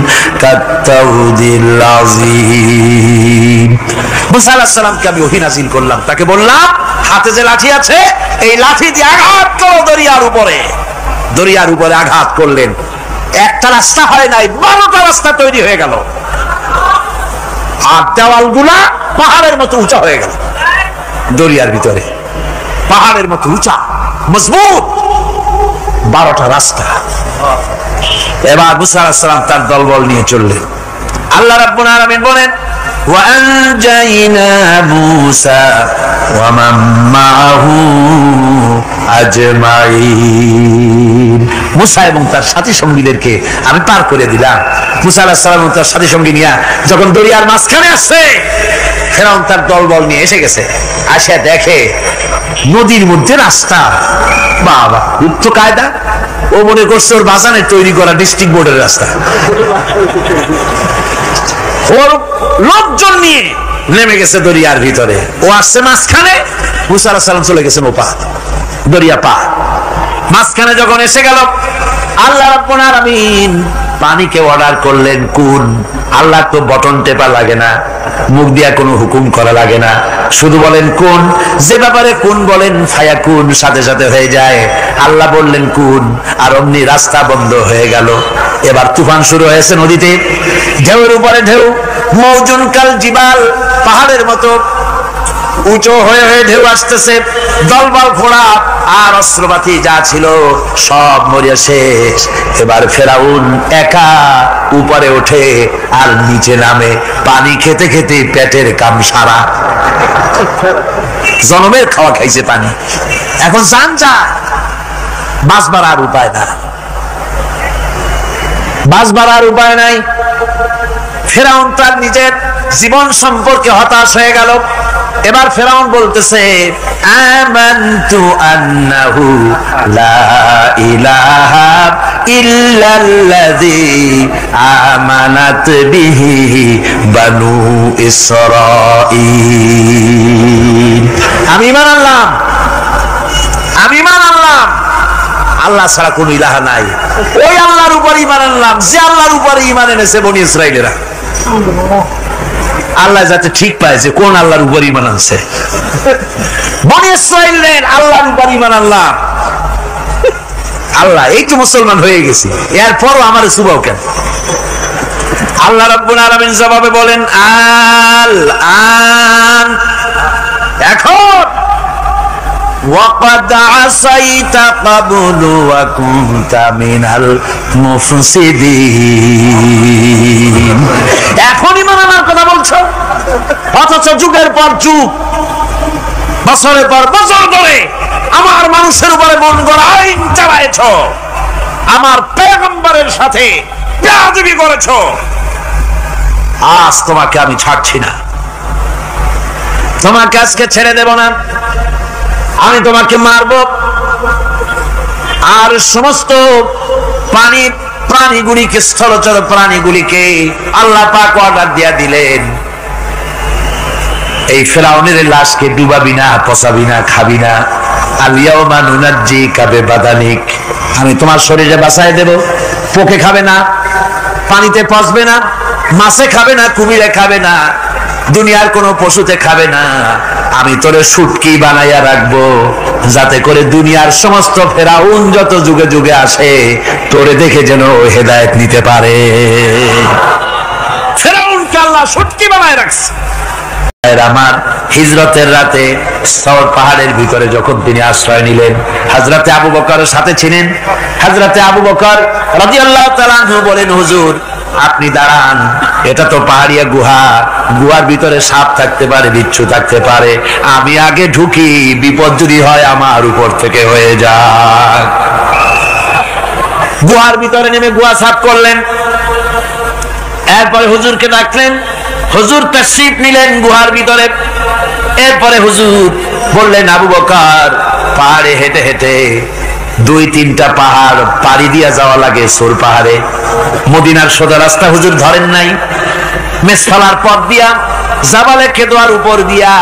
B: কাত্তাউদিল আযীম। মুসা আলাইহিস সালামকে আমি ওহী নাযিল করলাম, তাকে বললাম, হাতে যে লাঠি আছে, এই লাঠি দিয়ে আঘাত করো দরিয়ার উপরে। দরিয়ার উপরে আঘাত করলেন, একটা রাস্তা হয় নাই, 12টা রাস্তা তৈরি হয়ে গেল। আর দেওয়ালগুলা পাহাড়ের মতো উঁচা হয়ে গেল। দরিয়ার ভিতরে পাহাড়ের মতো উঁচা, মজবুত 12টা রাস্তা। এবার মুসা আলাইহিস সালাম তার দলবল নিয়ে চললেন। আল্লাহ রাব্বুল আলামিন বলেন, وأنجينا موسى ومن معه أجمعين। মুসা এবং তার সাথী সঙ্গীদেরকে আমি পার করে দিলাম। মুসা আলাইহিস সালাম এবং তার সাথী সঙ্গী নিয়ে যখন দরিয়ার মাঝখানে আসছে, ফেরাউন তার দলবল নিয়ে এসে গেছে। আসে দেখে নদীর মধ্যে রাস্তা। বাবা, উচ্চ কায়দা। ও মনে করছে ওর বাজানের তৈরি করা ডিস্ট্রিক্ট বোর্ডের রাস্তা। ওর লোকজন নিয়ে নেমে গেছে দরিয়ার ভিতরে, ও আসছে মাঝখানে, মুসা আলাইহিস সালাম চলে গেছেন ওপার, দরিয়া পার। মাঝখানে যখন এসে গেল, আল্লাহ রাব্বুল আলামিন পানিকে অর্ডার করলেন, কুন। আল্লাহ তো বটন টেপা লাগে না, মুখ দিয়া কোনো হুকুম করা লাগে না, শুধু বলেন কুন। যে ব্যাপারে কুন বলেন ফায়াকুন, সাথে সাথে হয়ে যায়। আল্লাহ বললেন কুন, আর অমনি রাস্তা বন্ধ হয়ে গেল। এবার তুফান শুরু হয়েছে নদীতে, ঢেউয়ের উপরে ঢেউ, মৌজুন কাল জিবাল, পাহাড়ের মতো উঁচু হয়ে হয়ে ঢেউ আসতেছে। দলবল ঘোড়া আর অস্ত্রপাতি যা ছিল সব মরিয়া শেষ। এবার ফেরাউন একা উপরে ওঠে আর নিচে নামে, পানি খেতে খেতে পেটের কাম সারা। জনমের খাওয়া খাইছে পানি, এখন জান যা, বাঁচবার আর উপায় না, বাঁচবার আর উপায় নাই। ফেরাউন তার নিজের জীবন সম্পর্কে হতাশ হয়ে গেল। এবার ফেরাউন বলতেছে, আমানতু আন্নাহু লা ইলাহা ইল্লাল্লাযী আমানাত বিহি বানু ইসরাঈল। আমি ঈমান আনলাম, আমি ঈমান আনলাম আল্লাহ ছাড়া কোন ইলাহা নাই। ওই আল্লাহর উপর ঈমান আনলাম যে আল্লাহর উপর ঈমান এনেছে বনি ইসরাঈলেরা।
C: আল্লাহ যাতে ঠিক পায় যে কোন আল্লাহর উপর ঈমান আনছে। বনি ইসরাঈলের আল্লাহর উপর ঈমান আনলাম, আল্লাহ এই তো মুসলমান হয়ে গেছি, এরপরও আমার সুবাও কেন? আল্লাহ রাব্বুল আলামিন জবাবে বলেন আল আন, এখন ওয়াকাদ আসাইতা ক্বাবলু ওয়া কুনতা মিনাল মুফসিদিন, এখনই ঈমান আনার কথা বলছো, অথচ যুগের পর যুগ, বছরের পর বছর ধরে আমার মানুষের উপরে মন গড়া আইন চালায়েছো, আমার পয়গম্বরের সাথে বেয়াদবি করেছো, আজ তোমাকে আমি ছাড়ছি না, তোমাকে আজকে ছেড়ে দেব না, আমি তোমাকে মারব। আর সমস্ত প্রাণীগুলিকে, স্থলচর প্রাণীগুলিকে আল্লাহ পাক অর্ডার দিয়া দিলেন, এই ফিরআউনের লাশকে ডুবাবি না, পচাবি না, খাবি না, আল-ইয়াওমা নুনাজ্জিকা বিবাদানিক, আমি তোমার শরীরে বাঁচাই দেব, পোকে খাবে না, পানিতে পচবে না, মাছে খাবে না, কুমিরে খাবে না, দুনিয়ার কোন পশুতে খাবে না, আমি তোরে শুটকি বানাইয়া রাখবো, যাতে করে দুনিয়ার সমস্ত ফেরাউন যত যুগে যুগে আসে তোরে দেখে যেন হেদায়েত নিতে পারে। ফেরাউনকে আল্লাহ শুটকি বানায় রাখছে। আমার হিজরতের রাতে সওর পাহাড়ের ভিতরে যখন তিনি আশ্রয় নিলেন, হযরতে আবু বকরের সাথে ছিলেন। হযরতে আবু বকর রাদিয়াল্লাহু তাআলা আনহু বলেন, হুজুর আপনি দাঁড়ান, এটা তো পাহাড়িয়া গুহা, গুহার ভিতরে সাপ থাকতে পারে, বিচ্ছু থাকতে পারে, আমি আগে ঢুকি, বিপদ যদি হয় আমার উপর থেকে হয়ে যাক। গুহার ভিতরে নেমে গুহা সাফ করলেন, এরপরে হুজুরকে ডাকলেন, হুজুর তাশরীফ নিলেন গুহার ভিতরে। এরপরে হুজুর বললেন, আবু বকর পাহাড়ে হেঁটে হেঁটে 2-3টা পাহাড় পাড়ি দিয়া যাওয়া লাগে, সোর পাহাড়ে। মদিনার সোজা রাস্তা হুজুর ধরেন নাই, মেসফালার পথ দিয়া, জাবালে কেদোয়ার উপর দিয়া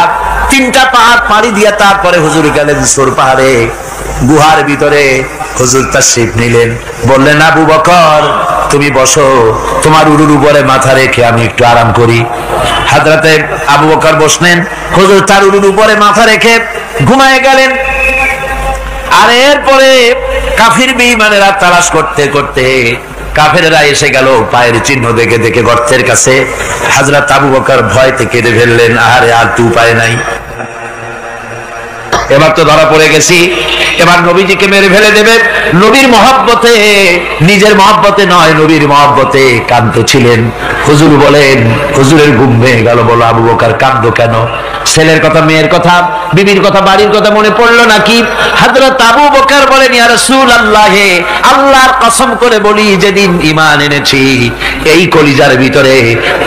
C: 3টা পাহাড় পাড়ি দিয়া তারপরে হুজুর গেলেন সোর পাহাড়ে। গুহার ভিতরে হুজুর তাশরীফ নিলেন, বললেন, আবু বকর তুমি বসো, তোমার উরুর উপরে মাথা রেখে আমি একটু আরাম করি। হযরতে আবু বকর বসলেন, হুজুর তার উরুর উপরে মাথা রেখে ঘুমায় গেলেন। আর এরপরে কাফির বেঈমানেরা তালাশ করতে করতে কাফেররা এসে গেল পায়ের চিহ্ন দেখে দেখে গর্তের কাছে। হযরত আবু বকর ভয়তে কেঁদে ফেললেন, আরে আর তো উপায় নাই, এবার তো ধরা পড়ে গেছি, এবার নবীজিকে মেরে ফেলে দেবে। নবীর মহব্বতে, নিজের মহব্বতে নয়, নবীর মহব্বতে কাঁদছিলেন। হুজুর বলেন, হুজুরের ঘুম ভেঙে গেল। বলো, আবু বকর কাঁদো কেন? ছেলের কথা, মেয়ের কথা, বিবির কথা, বাড়ির কথা মনে পড়লো নাকি? হযরত আবু বকর বলেন, ইয়া রাসূলুল্লাহ, আল্লাহর কসম করে বলি, যেদিন ঈমান এনেছি এই কলিজার ভিতরে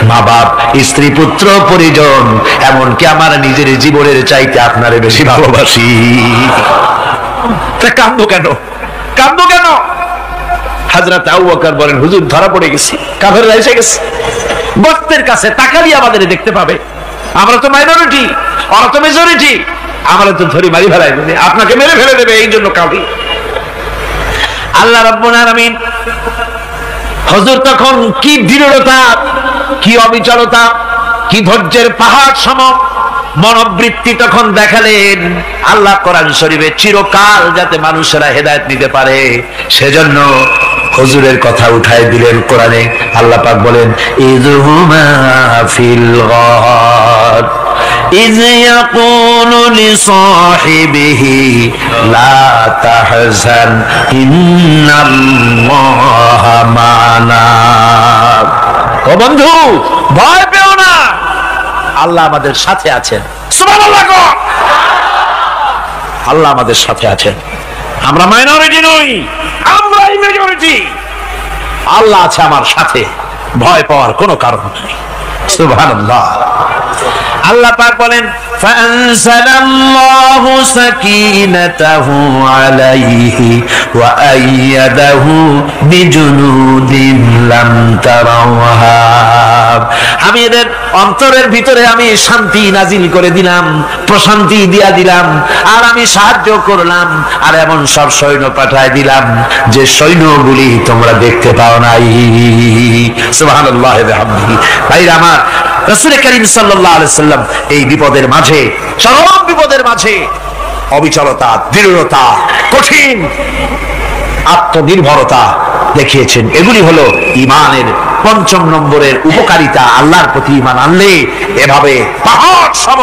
C: মা বাপ, স্ত্রী, পুত্র, পরিজন, এমনকি আমার নিজের জীবনের চাইতে আপনারে বেশি ভালোবাসি। কাঁদো কেন? কাঁদো কেন? হযরত আবু বকর বলেন, হুজুর ধরা পড়ে গেছি, কাফেররা এসে গেছে, গর্তের কাছে তাকালি আমাদের দেখতে পাবে, আমরা তো মাইনরিটি, ওরা তো মেজরিটি, আমরা তো ধরি মারি ফেলাই দেবে, আপনাকে মেরে ফেলে দেবে, এই জন্য কাঁদি। আল্লাহ রাব্বুল আলামিন, হুজুর তখন কি দৃঢ়তা, কি অবিচলতা, কি ধৈর্যের পাহাড় সম মনোবৃত্তি তখন দেখালেন। আল্লাহ কোরআন শরীফে চিরকাল যাতে মানুষেরা হেদায়েত নিতে পারে সেজন্য হুজুরের কথা উঠায় দিলেন কোরআনে। আল্লাহ পাক বলেন, ইযহুমা ফিল গার ইয ইয়াকুলু লিসাহিবিহি লা তাহজান ইন্নাল্লাহা মা'ানা। ও বন্ধু, ভয় পেও না, আল্লাহ আমাদের সাথে আছেন। সুবহানাল্লাহ, আল্লাহ আমাদের সাথে আছেন। আমরা মাইনরিটি নই, আমরাই মেজরিটি। আল্লাহ আছে আমার সাথে, ভয় পাওয়ার কোনো কারণ নেই। সুবহানাল্লাহ। আল্লাহ পাক বলেন, فأنزل الله سكينته عليه وأيده بجنود لم تروها। আমি এদের অন্তরের ভিতরে আমি শান্তি নাজিল করে দিলাম, প্রশান্তি দিয়া দিলাম, আর আমি সাহায্য করলাম, আর এমন সব সৈন্য পাঠায় দিলাম যে সৈন্যগুলি তোমরা দেখতে পাও নাই। সুবহানাল্লাহ ওয়া বিহামদিহি। ভাইরা আমার, রাসূল করিম সাল্লাল্লাহু আলাইহি সাল্লাম এই বিপদের মাঝে, চরম বিপদের মাঝে অবিচলতা, দৃঢ়তা, কঠিন আত্মনির্ভরতা দেখিয়েছেন। এগুলি হলো ঈমানের পঞ্চম নম্বরের উপকারিতা। আল্লাহর প্রতি ঈমান আনলে এভাবে পাহাড় সম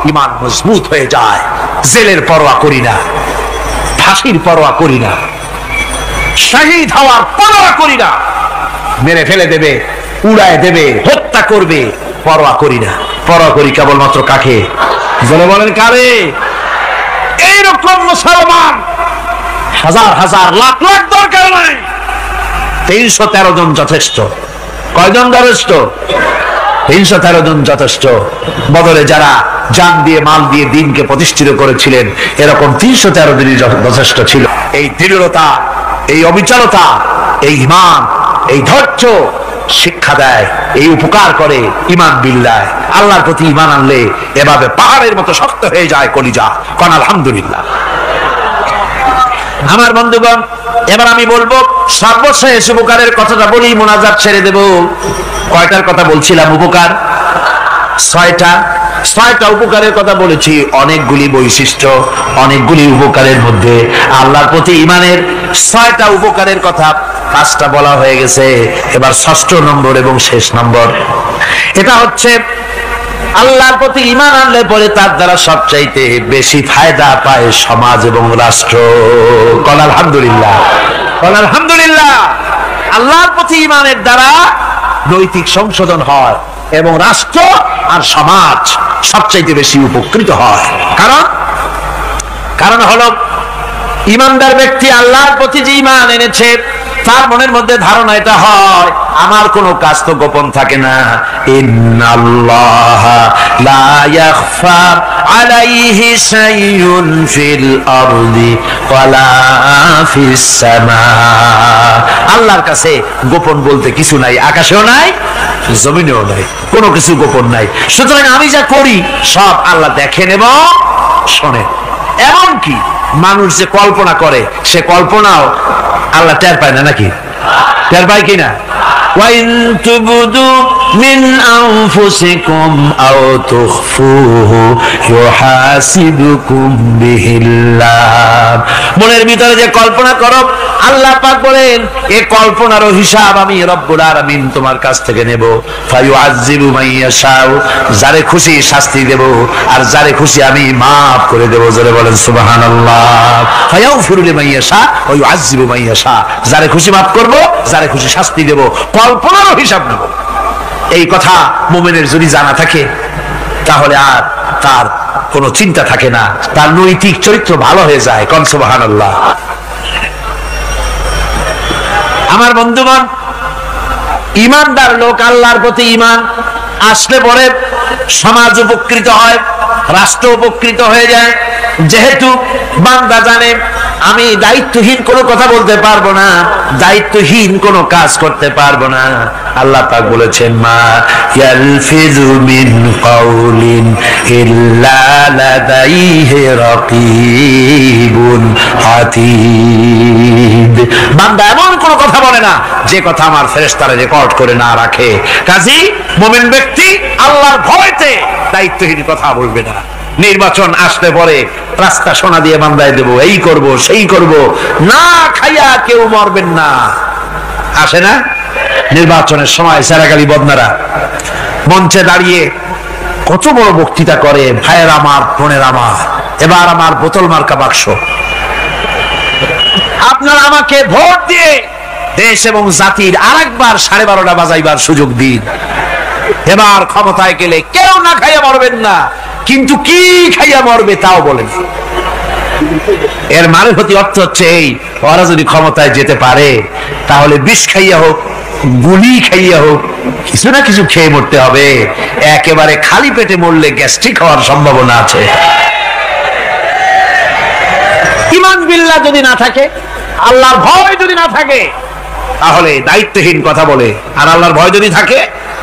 C: ঈমান মজবুত হয়ে যায়। জেলের পরোয়া করি না, ফাঁসির পরোয়া করি না, শহীদ হওয়ার পরোয়া করি না, মেরে ফেলে দেবে, উড়ায় দেবে, হত্যা করবে, পরোয়া করি না। পরোয়া করি কেবলমাত্র কাকে? জনে বলেন কারে? এইরকম মুসলমান হাজার হাজার লাখ লাখ দরকার নাই, 313 জন যথেষ্ট। কয়জন যথেষ্ট? 313 জন যথেষ্ট। বদরে যারা জান দিয়ে মাল দিয়ে দিনকে প্রতিষ্ঠিত করেছিলেন, এরকম 313 জনই যথেষ্ট ছিল। এই দৃঢ়তা, এই অবিচলতা, এই ঈমান, এই ধৈর্য শিক্ষা দেয়, এই উপকার করে ঈমান বিল্লাহ। আল্লাহর প্রতি ঈমান আনলে এভাবে পাহাড়ের মতো শক্ত হয়ে যায় কলিজা। কোন আলহামদুলিল্লাহ। আমার বন্ধুগণ, এবার আমি বলবো সর্বশেষ উপকারের কথাটা বলি, মোনাজাত ছেড়ে দেব। কয়টার কথা বলছিলাম? উপকার 6টা। 6টা উপকারের কথা বলেছি। অনেকগুলি বৈশিষ্ট্য, অনেকগুলি উপকারের মধ্যে আল্লাহর প্রতি ঈমানের 6টা উপকারের কথা 5টা বলা হয়ে গেছে। এবার 6ষ্ঠ নম্বর এবং শেষ নম্বর, এটা হচ্ছে আল্লাহর প্রতি ঈমান আনলে পরে তার দ্বারা সবচাইতে বেশি ফায়দা পায় সমাজ এবং রাষ্ট্র। কোন আলহামদুলিল্লাহ, কোন আলহামদুলিল্লাহ। আল্লাহর প্রতি ঈমানের দ্বারা নৈতিক সংশোধন হয় এবং রাষ্ট্র আর সমাজ সবচাইতে বেশি উপকৃত হয়। কারণ হলো ঈমানদার ব্যক্তি আল্লাহর প্রতি যে ঈমান এনেছে, তার মনের মধ্যে ধারণা এটা হয়, আমার কোনো কাজ তো গোপন থাকে না। ইন্নাল্লাহা লা ইয়াখফা আলাইহি শাইউন ফিল আরদি ওয়ালা ফিস সামা। আল্লাহর কাছে গোপন বলতে কিছু নাই, আকাশেও নাই, জমিনেও নাই, কোনো কিছু গোপন নাই। সুতরাং আমি যা করি সব আল্লাহ দেখেন এবং শোনেন। এমনকি মানুষ যে কল্পনা করে, সে কল্পনাও আল্লাহ টের পায় না, নাকি? টের পায় কিনা? وَإِن تُبْدُوا مِنْ أَنفُسِكُمْ أَوْ تُخْفُوهُ يُحَاسِبْكُم بِهِ اللَّهُ। মনের ভিতরে যে কল্পনা করো, আল্লাহ পাক বলেন এই কল্পনারও হিসাব আমি রব্বুল আলামিন তোমার কাছ থেকে নেব। ফায়ুআযযিবু মান ইয়াশাউ, যারে খুশি শাস্তি দেব, আর যারে খুশি আমি maaf করে দেব। জোরে বলেন সুবহানাল্লাহ। ফায়াগফিরু লিমান ইয়াশা ওয়া ইউআযযিবু মান ইয়াশা, যারে খুশি maaf করব, যারে খুশি শাস্তি দেব, কল্পনারও হিসাব নেব। এই কথা মুমিনের যদি জানা থাকে, তাহলে আর তার কোনো চিন্তা থাকে না, তার নৈতিক চরিত্র ভালো হয়ে যায়। কোন সুবহানাল্লাহ। আমার বন্ধুগণ, ঈমানদার লোক, আল্লাহর প্রতি ঈমান আসলে পরে সমাজ উপকৃত হয়, রাষ্ট্র উপকৃত হয়ে যায়। যেহেতু বান্দা জানে আমি দায়িত্বহীন কোনো কথা বলতে পারবো না, দায়িত্বহীন কোনো কাজ করতে পারবো না। আল্লাহ পাক বলেছেন, মা ইয়ালফিযু মিন কাউলিন ইল্লা লাদাইহি রাকীবুন আতীদ। বান্দা এমন কোনো কথা বলে না যে কথা আমার ফেরেশতারা রেকর্ড করে না রাখে। কাজী মুমিন ব্যক্তি আল্লাহর ভয়তে দায়িত্বহীন কথা বলবে না। নির্বাচন আসলে পরে রাস্তা সোনা দিয়ে বান্দায় দেব, এই করব সেই করব, না খাইয়া কেউ মরবেন না। আসে না নির্বাচনের সময় সেরাগালি বদনারা মঞ্চে দাঁড়িয়ে কত বড় বক্তৃতা করে, ভাইয়ের আমার, বোনের আমার, এবার আমার বোতল মার্কা বাক্স, আপনারা আমাকে ভোট দিয়ে দেশ এবং জাতির আরেকবার 12:30 বাজাইবার সুযোগ দিন। এবার ক্ষমতায় গেলে কেউ না খাইয়া মরবেন না, কিন্তু কি খাইয়া মরবে তাও বলেন। এর মানে প্রতি অর্থ হচ্ছে এই, ওরা যদি ক্ষমতায় যেতে পারে তাহলে বিষ খাইয়া হোক, গুলি খাইয়া হোক, কিছু না কিছু খেয়ে মরতে হবে। একেবারে খালি পেটে মরলে গ্যাস্ট্রিক হওয়ার সম্ভাবনা আছে। ঈমান বিল্লাহ যদি না থাকে, আল্লাহর ভয় যদি না থাকে, তাহলে দায়িত্বহীন কথা বলে। আর আল্লাহর ভয় যদি থাকে,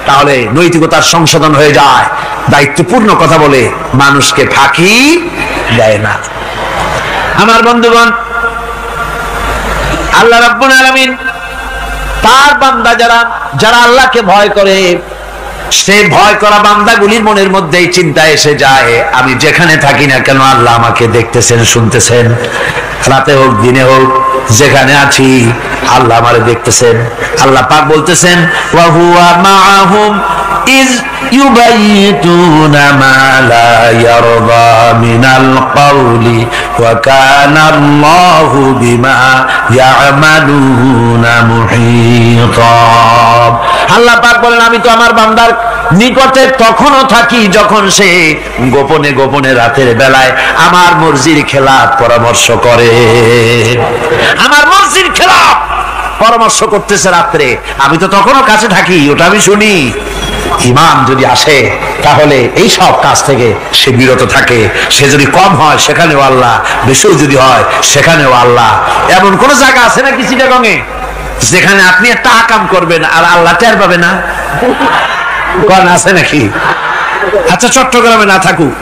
C: তাহলে নৈতিকতার সংশোধন হয়ে যায়, দায়িত্বপূর্ণ কথা বলে, মানুষকে ফাঁকি দেয় না। আমার বন্ধুগণ, আল্লাহ রাব্বুল আলামিন তার বান্দা যারা আল্লাহকে ভয় করে, সে ভয় করা বান্দাগুলির মনের মধ্যেই চিন্তা এসে যায়, আমি যেখানে থাকি না কেন আল্লাহ আমাকে দেখতেছেন, শুনতেছেন। রাতে হোক দিনে হোক, যেখানে আছি আল্লাহ আমারে দেখতেছেন। আল্লাহ পাক বলতেছেন, ওয়া হুয়া মাআহুম ইজ ইউবাইতুনা মা লা ইয়ারদা মিনাল কওলি ওয়া কানা আল্লাহু বিমা ইয়ামালুনা মুহীতা। আল্লাহ পাক বলেন, আমি তো আমার বান্দার নিকটে তখনও থাকি যখন সে গোপনে গোপনে রাতের বেলায় আমার মর্জির খেলাফ পরামর্শ করে। আমার মর্জির খেলাফ পরামর্শ করতেছে রাত্রে, আমি তো তখনও কাছে থাকি, ওটা আমি শুনি। ঈমান যদি আসে, তাহলে এই সব কাজ থেকে সে বিরত থাকে। সে যদি কম হয় সেখানেও আল্লাহ, বেশিও যদি হয় সেখানেও আল্লাহ। এমন কোন জায়গা আছে নাকি চিটাগংয়ে যেখানে আপনি একটা আকাম করবেন আর আল্লাহ টের পাবে না? কোন আছে নাকি? আচ্ছা, চট্টগ্রামে না থাকুক,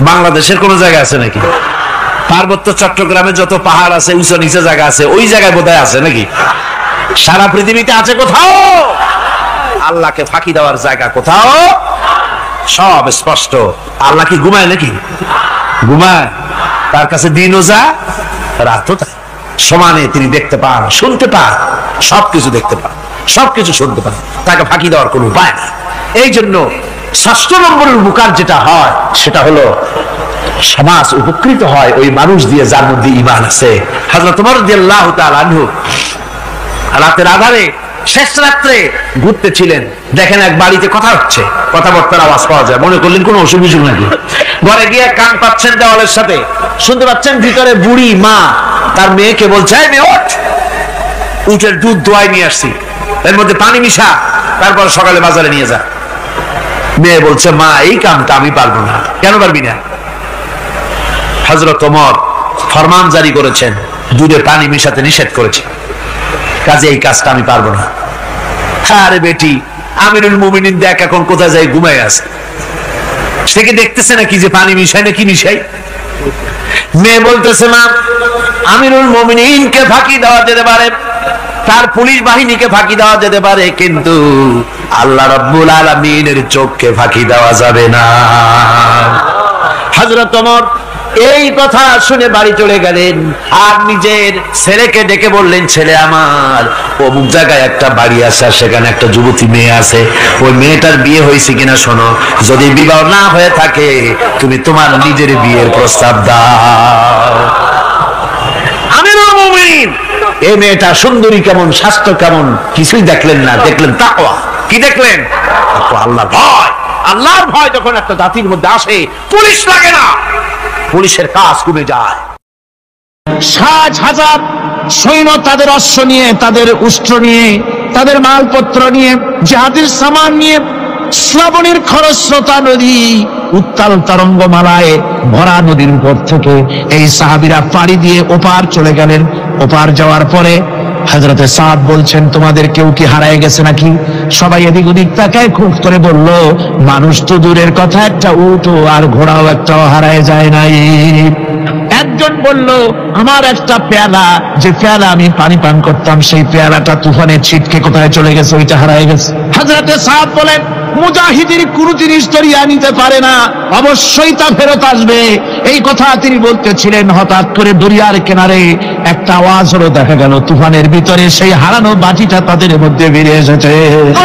C: বাংলাদেশের কোন জায়গা আছে নাকি? পার্বত্য চট্টগ্রামে যত পাহাড় আছে, উঁচু নিচে জায়গা আছে, ওই জায়গায় বোধহয় আছে নাকি? সারা পৃথিবীতে আছে কোথাও? আল্লাহকে ফাঁকি দেওয়ার জায়গা কোথাও? সব স্পষ্ট। আল্লাহ কি ঘুমায় নাকি? ঘুমায়? তার কাছে দিনও যা, রাতও তাই। সমানে তিনি দেখতে পান, শুনতে পান, সবকিছু দেখতে পান, সবকিছু শুনতে পান। তাকে ফাঁকি দেওয়ার কোন উপায় নেই। এই জন্য ৬০ নম্বরের উপকার যেটা হয়, সেটা হলো সমাজ উপকৃত হয় ওই মানুষ দিয়ে যার মধ্যে ঈমান আছে। হযরত ওমর রাদিয়াল্লাহু তাআলা আনহু রাতের আধারে, শেষ রাত্রে ঘুরতেছিলেন, দেখেন এক বাড়িতে কথা হচ্ছে, কথাবার্তার আওয়াজ পাওয়া যায়। মনে করলেন কোন অসুখ বিসুখ নাকি। ঘরে গিয়ে কান পাচ্ছেন দেওয়ালের সাথে, শুনতে পাচ্ছেন ভিতরে বুড়ি মা তার মেয়েকে বলছে, এই মেয়ে ওঠ, উটের দুধ দোয়াই নিয়ে আসছি, এর মধ্যে পানি মিশা, তারপর সকালে বাজারে নিয়ে যা। মেয়ে বলছে, মা এই কামটা আমি পারবো না। কেন পারবি না? হযরত ওমর ফরমান জারি করেছেন, দুধে পানি মিশাতে নিষেধ করেছে, কাজে এই কাজটা আমি পারবো না। আরে বেটি, আমিরুল মুমিনিন দেখ এখন কোথায় যায়, ঘুমায় আছে। সে কি দেখতেছে নাকি যে পানি মিশাই না কি মিশাই? মেয়ে বলতেছে, মা আমিরুল মুমিনিনকে ফাঁকি দেওয়া যেতে পারে, তার পুলিশ বাহিনীকে ফাঁকি দেওয়া যেতে পারে, কিন্তু আল্লাহ রাব্বুল আলামিনের চোখকে ফাঁকি দেওয়া যাবে না। হযরত ওমর এই কথা শুনে বাড়ি চলে গেলেন, আর নিজের ছেলেকে ডেকে বললেন, ছেলে আমার, অমুক জায়গায় একটা বাড়ি আছে, সেখানে একটা যুবতী মেয়ে আছে, ওই মেয়েটার বিয়ে হয়েছে কিনা শোনো, যদি বিবাহ না হয়ে থাকে তুমি তোমার নিজের বিয়ের প্রস্তাব দাও। আমিরুল মুমিনিন এই মেয়েটা সুন্দরী কেমন, স্বাস্থ্য কেমন, কিছুই দেখলেন না, দেখলেন তাকওয়া। কি দেখলেন? আল্লাহর ভয়। আল্লাহর ভয় যখন একটা জাতির মধ্যে আসে, পুলিশ লাগে না, পুলিশের কাজ কমে যায়।
D: ৬০,০০০ সৈন্য তাদের অশ্ব নিয়ে, তাদের উষ্ট্র নিয়ে, তাদের মালপত্র নিয়ে, জিহাদের সামান নিয়ে শ্রাবণীর খরস্রোতা নদী, উত্তাল তরঙ্গমালায় ভরা নদীর উপর থেকে এই সাহাবীরা পাড়ি দিয়ে ওপার চলে গেলেন। ওপার যাওয়ার পরে হযরতে সাদ বলছেন, তোমাদের কেউ কি হারায় গেছে নাকি? সবাই এদিক ওদিক তাকায়, খুব করে বলল, মানুষ তো দূরের কথা, একটা উট আর ঘোড়াও একটাও হারায় যায় নাই। একজন বলল, আমার একটা পেয়ালা, যে পেয়ালা আমি পানি পান করতাম, সেই পেয়ালাটা তুফানে ছিটকে কোথায় চলে গেছে, ওইটা হারায় গেছে। হযরতে সাদ বলেন, মুজাহিদের কোন জিনিস দরিয়া নিতে পারে না, অবশ্যই তা ফেরত আসবে। এই কথা তিনি বলতেছিলেন, হঠাৎ করে দরিয়ার কিনারে একটা আওয়াজ হলো, দেখা গেল তুফানের ভিতরে সেই হারানো বাটিটা তাদের মধ্যে বেরিয়ে এসেছে।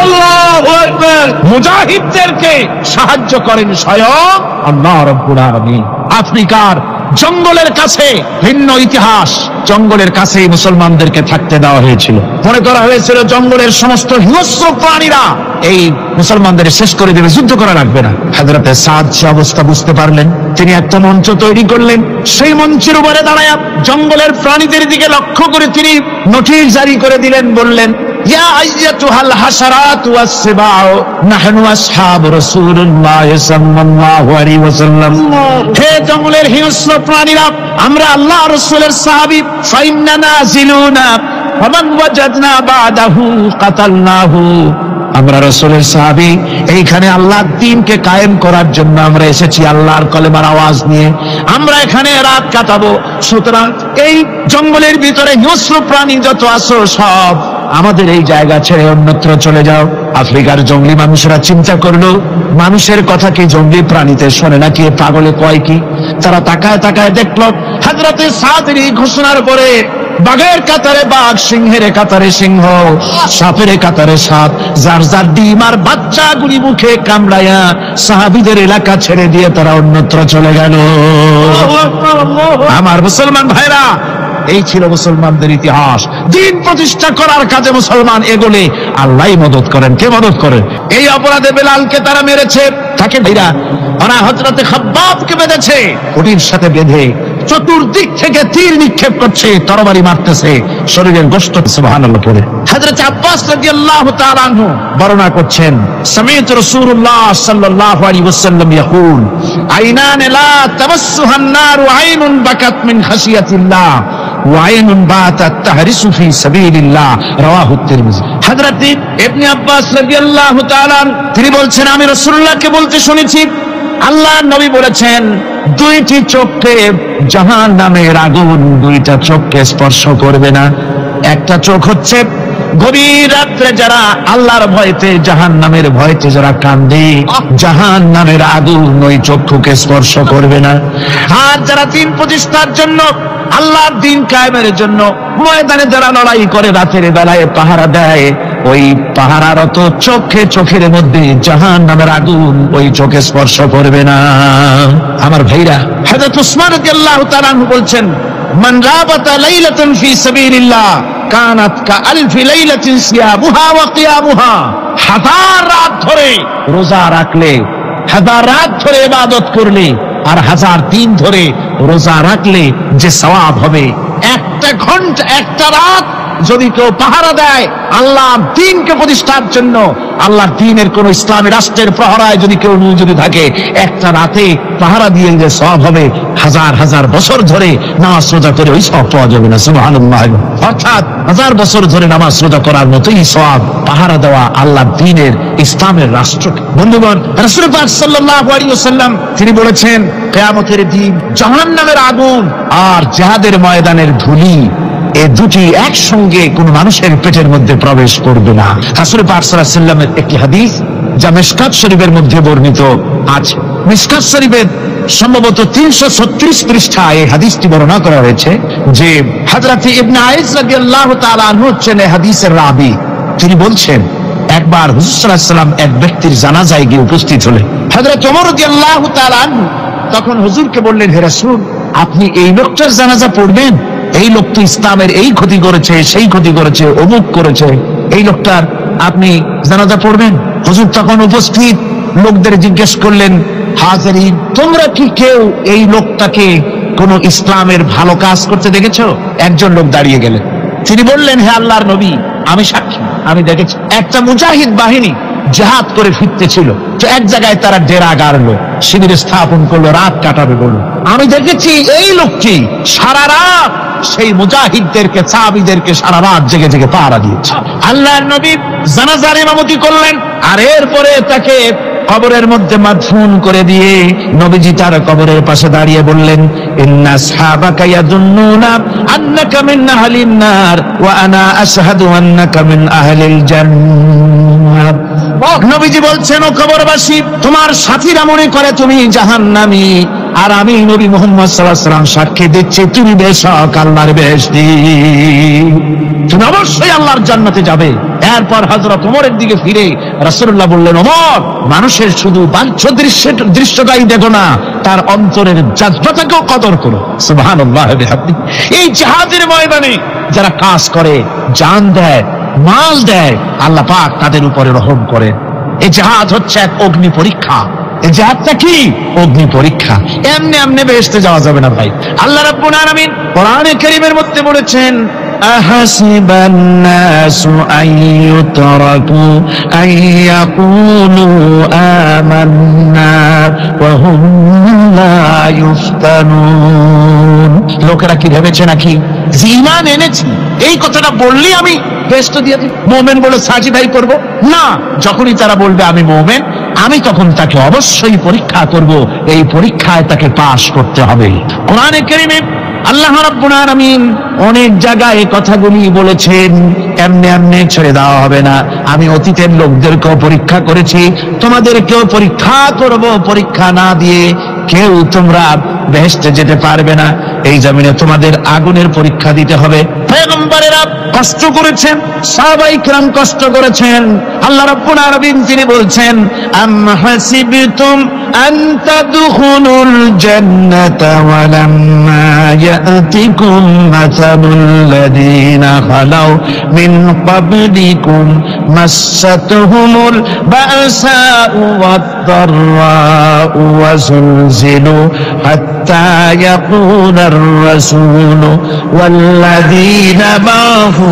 D: আল্লাহু আকবার! মুজাহিদদেরকে সাহায্য করেন স্বয়ং আল্লাহ রাব্বুল আলামিন। আফ্রিকার জঙ্গলের কাছে ভিন্ন ইতিহাস, জঙ্গলের কাছেই মুসলমানদেরকে থাকতে দেওয়া হয়েছিল। মনে করা হয়েছিল জঙ্গলের সমস্ত হিংস্র প্রাণীরা এই মুসলমানদের শেষ করে দেবে, যুদ্ধ করা লাগবে না। হযরতে সাদ সে অবস্থা বুঝতে পারলেন, তিনি একটা মঞ্চ তৈরি করলেন। সেই মঞ্চের উপরে দাঁড়ায় জঙ্গলের প্রাণীদের দিকে লক্ষ্য করে তিনি নোটিশ জারি করে দিলেন, বললেন, ইয়া আইয়াতুহাল হাশারাতু ওয়াস-সিবাউ নাহনু আসহাবু রাসূলুল্লাহ সাল্লাল্লাহু আলাইহি ওয়াসাল্লাম। হে জঙ্গলের হিংস্র প্রাণীরা, আমরা আল্লাহ রাসূলের সাহাবী। ফাইন্না নাজিলুনা ওয়ামান ওয়াজাদনা বাদাহু কাতালনাহু। আমরা রাসূলের সাহাবী, এইখানে আল্লাহর দ্বীনকে কায়েম করার জন্য আমরা এসেছি আল্লাহর কলেমার আওয়াজ নিয়ে। আমরা এখানে রাত কাটাবো। সুতরাং এই জঙ্গলের ভিতরে হিংস্র প্রাণী যত আছো সব আমাদের এই জায়গা ছেড়ে অন্যত্র চলে যাও। আফ্রিকার জঙ্গলি মানুষেরা চিন্তা করলো, মানুষের কথা কি জঙ্গলি প্রাণীতে শোনে নাকি, পাগলে কয় কি? তারা তাকায় তাকায় দেখলো হযরতে সাদের এই ঘোষণার পরে বাঘের কাতারে বাঘ, সিংহের কাতারে সিংহ, সাপের কাতারে সাপ, যার যার ডিম আর বাচ্চাগুলি মুখে কামড়ায়া সাহাবীদের এলাকা ছেড়ে দিয়ে তারা অন্যত্র চলে গেল। আমার মুসলমান ভাইরা, এই ছিল মুসলমানদের ইতিহাস। দিন প্রতিষ্ঠা করার কাজে মুসলমান এগোলে আল্লাহই মদত করেন। কে মদত করেন? এই অপরাধে বেলালকে তারা মেরেছে, তাকে ভাইরা ওরা হযরতে খাব্বাবকে বেঁধেছে, ওটির সাথে বেঁধে চতুর্দিক থেকে তীর নিক্ষেপ করছে, তরবারি মারতেছে, শরীরের গোশত সুবহানাল্লাহ পড়ে। হযরত আব্বাস রাদিয়াল্লাহু তাআলা আনহু বর্ণনা করছেন, সামি'তু রাসূলুল্লাহ সাল্লাল্লাহু আলাইহি ওয়াসাল্লাম ইয়াকুল আইনান লা তামাসসুহান নার আইনুন বাকাত মিন খাশিয়াতিল্লাহ ওয়া আইনুন বাতাত তাহরিসু ফি সাবিলিল্লাহ, রাওয়াহু তিরমিজি। হযরত ইবনে আব্বাস রাদিয়াল্লাহু তাআলা তিনি বলছেন, আমি রাসূলুল্লাহকে বলতে শুনেছি আল্লাহর নবী বলেছেন, দুইটি চোখকে জাহান্নামের আগুন দুইটা চোখকে স্পর্শ করবে না। একটা চোখ হচ্ছে গভীর রাত্রে যারা আল্লাহর ভয়তে জাহান্নামের ভয়তে যারা কান্দে, জাহান্নামের আগুন ওই চক্ষুকে স্পর্শ করবে না। আর যারা দিন প্রতিষ্ঠার জন্য, আল্লাহর দিন কায়েমের জন্য ময়দানে যারা লড়াই করে, রাতের বেলায় পাহারা দেয়, ওই পাহারারত চোখের মধ্যে জাহান্নামের আগুন ওই চোখে স্পর্শ করবে না। আমার ভাইরা, হযরত উসমান রাদিয়াল্লাহু তাআলা বলছেন, মান রাবাতা লাইলাতান ফি সাবিলিল্লাহ কানাত কাআলফি লাইলাতিন সিয়ামুহা ওয়া কিয়ামুহা। হাজার রাত ধরে রোজা রাখলে, হাজার রাত ধরে ইবাদত করলে, আর হাজার দিন ধরে রোজা রাখলে যে সওয়াব হবে, একটা ঘন্টা একটা রাত যদি কেউ পাহারা দেয় আল্লাহর দ্বীনকে প্রতিষ্ঠার জন্য, আল্লাহর দ্বীনের কোন ইসলামী রাষ্ট্রের প্রহরায় যদি কেউ যদি থাকে, একটা রাতে পাহারা দিয়ে যে সওয়াব হবে, হাজার হাজার বছর ধরে নামাজ রোজা করে ওই সওয়াব পাওয়া যাবে না। সুবহানাল্লাহ। অর্থাৎ হাজার বছর ধরে নামাজ রোজা করার মতোই সওয়াব পাহারা দেওয়া আল্লাহর দ্বীনের ইসলামের রাষ্ট্রকে। বন্ধুগণ, রাসূল পাক সাল্লাল্লাহু আলাইহি ওয়াসাল্লাম তিনি বলেছেন, কিয়ামতের দিন জাহান্নামের আগুন আর জিহাদের ময়দানের ধুলি, এই দুটি একসঙ্গে কোন মানুষের পেটের মধ্যে প্রবেশ করবে না। রাসূল পাক সাল্লাল্লাহু আলাইহি ওয়াসাল্লামের একটি হাদিস যা মিশকাত শরীফের মধ্যে বর্ণিত আছে। মিশকাত শরীফের সম্ভবত ৩৩৬ পৃষ্ঠায় এই হাদিসটি বর্ণনা করা হয়েছে যে হযরত ইবনে আইস রাদিয়াল্লাহু তাআলা আনহু হচ্ছেন এই হাদিসের রাবী। তিনি বলছেন, একবার হুজুর সাল্লাল্লাহু আলাইহি ওয়াসাল্লাম এক ব্যক্তির জানাজায় গিয়ে উপস্থিত হলেন। হযরত ওমর রাদিয়াল্লাহু তাআলা আনহু তখন হুজুরকে বললেন, হে রাসূল, আপনি এই লোকটার জানাজা পড়বেন? এই লোক তো ইসলামের এই ক্ষতি করেছে, সেই ক্ষতি করেছে, অমুক করেছে, এই লোকটার আপনি জানাজা পড়বেন? হুজুর তখন উপস্থিত লোকদের জিজ্ঞেস করলেন, হাজিরিন, তোমরা কি কেউ এই লোকটাকে কোন ইসলামের ভালো কাজ করতে দেখেছো? একজন লোক দাঁড়িয়ে গেলেন, তিনি বললেন, হে আল্লাহর নবী, আমি সাক্ষী, আমি দেখেছি একটা মুজাহিদ বাহিনী জিহাদ করে ফিরতেছিল, তো এক জায়গায় তারা ডেরা গাড়লো, শিবির স্থাপন করলো, রাত কাটাবে বলল। আমি দেখেছি এই লোকটি সারা রাত সেই মুজাহিদদেরকে, সাহাবীদেরকে সারা রাত জেগে জেগে পাহারা দিয়েছে। আল্লাহর নবী জানাজার ইমামতি করলেন, আর এরপরে তাকে কবরের মধ্যে মাদফুন করে দিয়ে নবীজি তার কবরের পাশে দাঁড়িয়ে বললেন, ইন্না আসহাবাকা ইয়াদুন্নুনা আন্নাকা মিন আহলিন নার ওয়া আনা আশহাদু আন্নাকা মিন আহলিল জান্নাহ। নবীজি বলছেন, ও কবরবাসী, তোমার সাথীরা মনে করে তুমি জাহান্নামী, আর আমি নবী মুহাম্মদ সাল্লাল্লাহু আলাইহি ওয়াসাল্লাম সাক্ষী দিচ্ছি তুমি বেশক আল্লাহর বেহেশতি, তুমি অবশ্যই আল্লাহর জান্নাতে যাবে। এরপর হযরত ওমরের দিকে ফিরে রাসূলুল্লাহ বললেন, ওমর, মানুষের শুধু বাহ্য দৃশ্যটাই দেখো না, তার অন্তরের জাযবাটাকেও কদর করো। সুবহানাল্লাহ। এই জিহাদের ময়দানে যারা কাজ করে, জান দেয়, মাল দেয়, আল্লাহ পাক তাদের উপরে রহম করেন। এই জিহাদ হচ্ছে এক অগ্নি পরীক্ষা। এই জিহাদটা কি? অগ্নি পরীক্ষা। এমনি এমনি বেহেশতে যাওয়া যাবে না ভাই। আল্লাহ রাব্বুল আলামিন কোরআনে কারীমের মধ্যে বলেছেন, আহাসিবান নাসু আইয়ুতরাকু আইয়াকুলু আমান্না ওয়া হুম লা ইফতানুন। লোকেরা কি ভেবেছে নাকি যে ঈমান এনেছি এই কথাটা বললেই আমি বেহেশত দিয়ে দিই, মুমিন বলে সার্টিফাই করব? না, যখনই তারা বলবে আমি মুমিন, আমি তখন তাকে অবশ্যই পরীক্ষা করব, এই পরীক্ষায় তাকে পাশ করতে হবে। কোরআনে কারীমে আল্লাহ রাব্বুল আলামিন অনেক জায়গায় এই কথাগুলি বলেছেন, এমনি এমনি ছেড়ে দেওয়া হবে না। আমি অতীতের লোকদেরকেও পরীক্ষা করেছি, তোমাদেরকেও পরীক্ষা করব, পরীক্ষা না দিয়ে কেউ তোমরা বেহেশতে যেতে পারবে না। এই জমিনে তোমাদের আগুনের পরীক্ষা দিতে হবে। পয়গম্বরেরা কষ্ট করেছেন, সাহাবায়ে কিরাম কষ্ট করেছেন। আল্লাহ রাব্বুল আলামিন তিনি বলছেন, আম হাসিবতুম আন তাদখুলুল জান্নাতা ওয়া লাম্মা ইয়াতিকুম মাসালুল লাযীনা খালাউ মিন ক্বাবলিকুম মাসাতুহুমুল বাসাউ ওয়াদ-দাররাউ ওয়া যুলজিলু হাত্তা ইয়াকুলার রাসূলু ওয়াল্লাযীনা মা'হু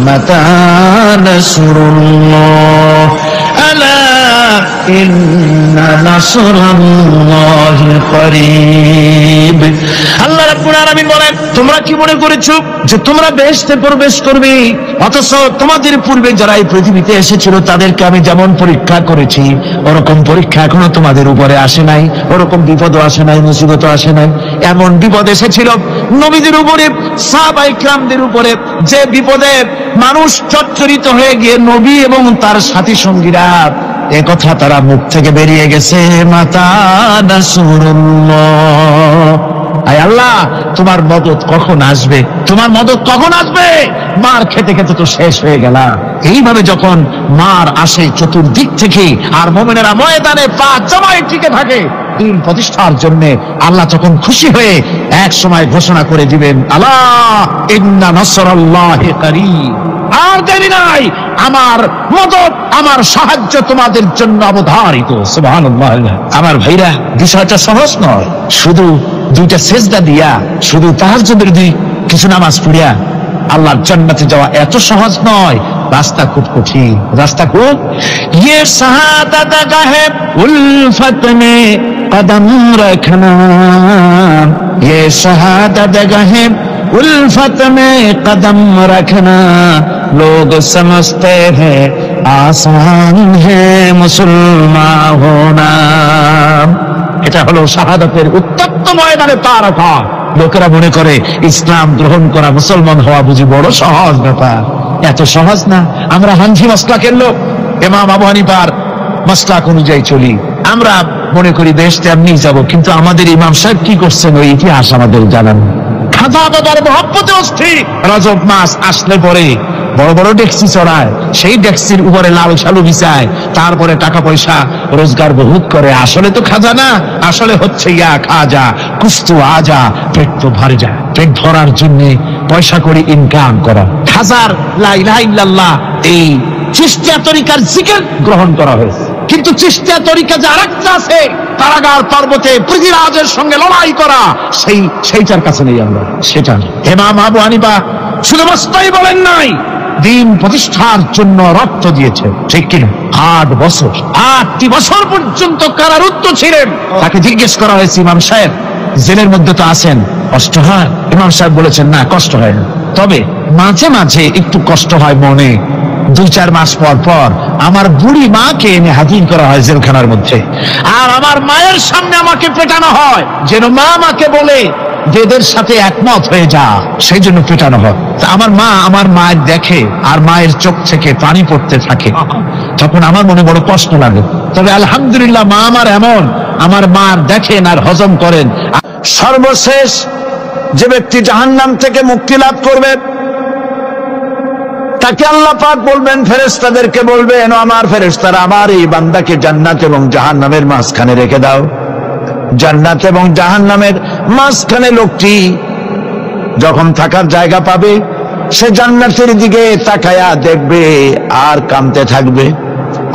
D: মাতা নাসরুল্লাহ আলা ইন্না নাসরাল্লাহি করিব। আল্লাহ রাব্বুল আলামিন বলেন, তোমরা কি মনে করেছো যে তোমরা বেহেশতে প্রবেশ করবে, অথচ তোমাদের পূর্বে যারা এই পৃথিবীতে এসেছিল তাদেরকে আমি যেমন পরীক্ষা করেছি ওরকম পরীক্ষা এখনো তোমাদের উপরে আসে নাই, ওরকম বিপদও আসে নাই, মুসিবতও আসে নাই। এমন বিপদ এসেছিল নবীদের উপরে, সাহাবায়ে কিরামদের উপরে, যে বিপদে মানুষ চচ্চরিত হয়ে গিয়ে নবী এবং তার সাথী সঙ্গীরা একথা তারা মুখ থেকে বেরিয়ে গেছে, মাতা নাসরুল্লাহ, আয় আল্লাহ তোমার মদদ কখন আসবে, তোমার মদদ কখন আসবে? মার খেতে খেতে তো শেষ হয়ে গেল। এইভাবে যখন মার আসে চতুর্দিক থেকে আর মুমিনেরা ময়দানে পা জমায়ে টিকে থাকে দিন প্রতিষ্ঠার জন্য, আল্লাহ তখন খুশি হয়ে এক সময় ঘোষণা করে দিবেন, আলা ইন্না নাসরাল্লাহি করিব। আর দেরি নাই, আমার মদদ, আমার সাহায্য তোমাদের জন্য অবধারিত। সুবহানাল্লাহ। আমার ভাইরা, বিষয়টা সহজ নয়। শুধু দুইটা সেজদা দিয়া, শুধু তাহাজ্জুদের কিছু নামাজ পড়িয়া আল্লাহর জান্নাতে যাওয়া এত সহজ নয়। রাস্তা খুব কঠিন, রাস্তা খুব। ये शहादत गाहे उल्फत में कदम रखना, ये शहादत गाहे उल्फत में कदम रखना, लोग समझते हैं आसान है मुसलमान होना। এটা হলো শাহাদাতের উত্তপ্ত ময়দানে পা রাখা। লোকেরা মনে করে ইসলাম গ্রহণ করা, মুসলমান হওয়া বুঝি বড় সহজ ব্যাপার। এত সহজ না। আমরা হানফি মাসলাকের লোক, ইমাম আবু হানিফার মাসলাক অনুযায়ী চলি। আমরা মনে করি বেহেশতে এমনি যাব, কিন্তু আমাদের ইমাম সাহেব কি করছেন ওই ইতিহাস আমাদের জানান। খাজা বাবার মহব্বতে অস্থির। রজব মাস আসলে পরে বড় বড় ডেক্সি চড়ায়, সেই ডেক্সির উপরে লাল শালু বিছায়, তারপরে টাকা পয়সা রোজগার বহুত করে। আসলে তো খাজা না, আসলে হচ্ছে ইয়া খাজা কুস্তু আজা, পেট তো ভরে যায়। পেট ভরার জন্য পয়সা করে ইনকাম করা। খাজার লা ইলাহা ইল্লাল্লাহ এই চিশতিয়া তরিকার জিকির গ্রহণ করা হয়েছে, কিন্তু চিশতিয়া তরিকা যে আরেকটা আছে, কারাগার পর্বতে পৃথিবীরাজের সঙ্গে লড়াই করা, সেইটার কাছে নেই আমরা, সেটা নেই। ইমাম আবু হানিফা শুধু মস্তাই বলেন নাই, দিন প্রতিষ্ঠার জন্য রক্ত দিয়েছে, ঠিক কিনা? 8 বছর, 8টি বছর পর্যন্ত কারারুদ্ধ ছিলেন। তাকে জিজ্ঞেস করা হয়েছে, ইমাম সাহেব জেলের মধ্যে তো আছেন, কষ্ট হয়? ইমাম সাহেব বলেছেন, না কষ্ট হয় না, তবে মাঝে মাঝে একটু কষ্ট হয় মনে। 2-4 মাস পর পর আমার বুড়ি মাকে এনে হাজির করা হয় জেলখানার মধ্যে, আর আমার মায়ের সামনে আমাকে পেটানো হয়, যেন মা আমাকে বলে যে এদের সাথে একমত হয়ে যা, সেই জন্য পেটানো হয়। তা আমার মা আমার মায়ের দেখে, আর মায়ের চোখ থেকে পানি পড়তে থাকে, তখন আমার মনে বড় কষ্ট লাগে। তবে আলহামদুলিল্লাহ মা আমার এমন, আমার মা দেখেন আর হজম করেন।
B: সর্বশেষ যে ব্যক্তি জাহান্নাম থেকে মুক্তি লাভ করবে তাকে আল্লাহ পাক বলবেন, ফেরেশতাদেরকে বলবেন, আমার ফেরেশতারা আমার এই বান্দাকে জান্নাত এবং জাহান্নামের মাঝখানে রেখে দাও। জান্নাত এবং জাহান্নামের মাঝখানে লোকটি যখন থাকার জায়গা পাবে, সে জান্নাতের দিকে তাকায়া দেখবে আর কাঁদতে থাকবে।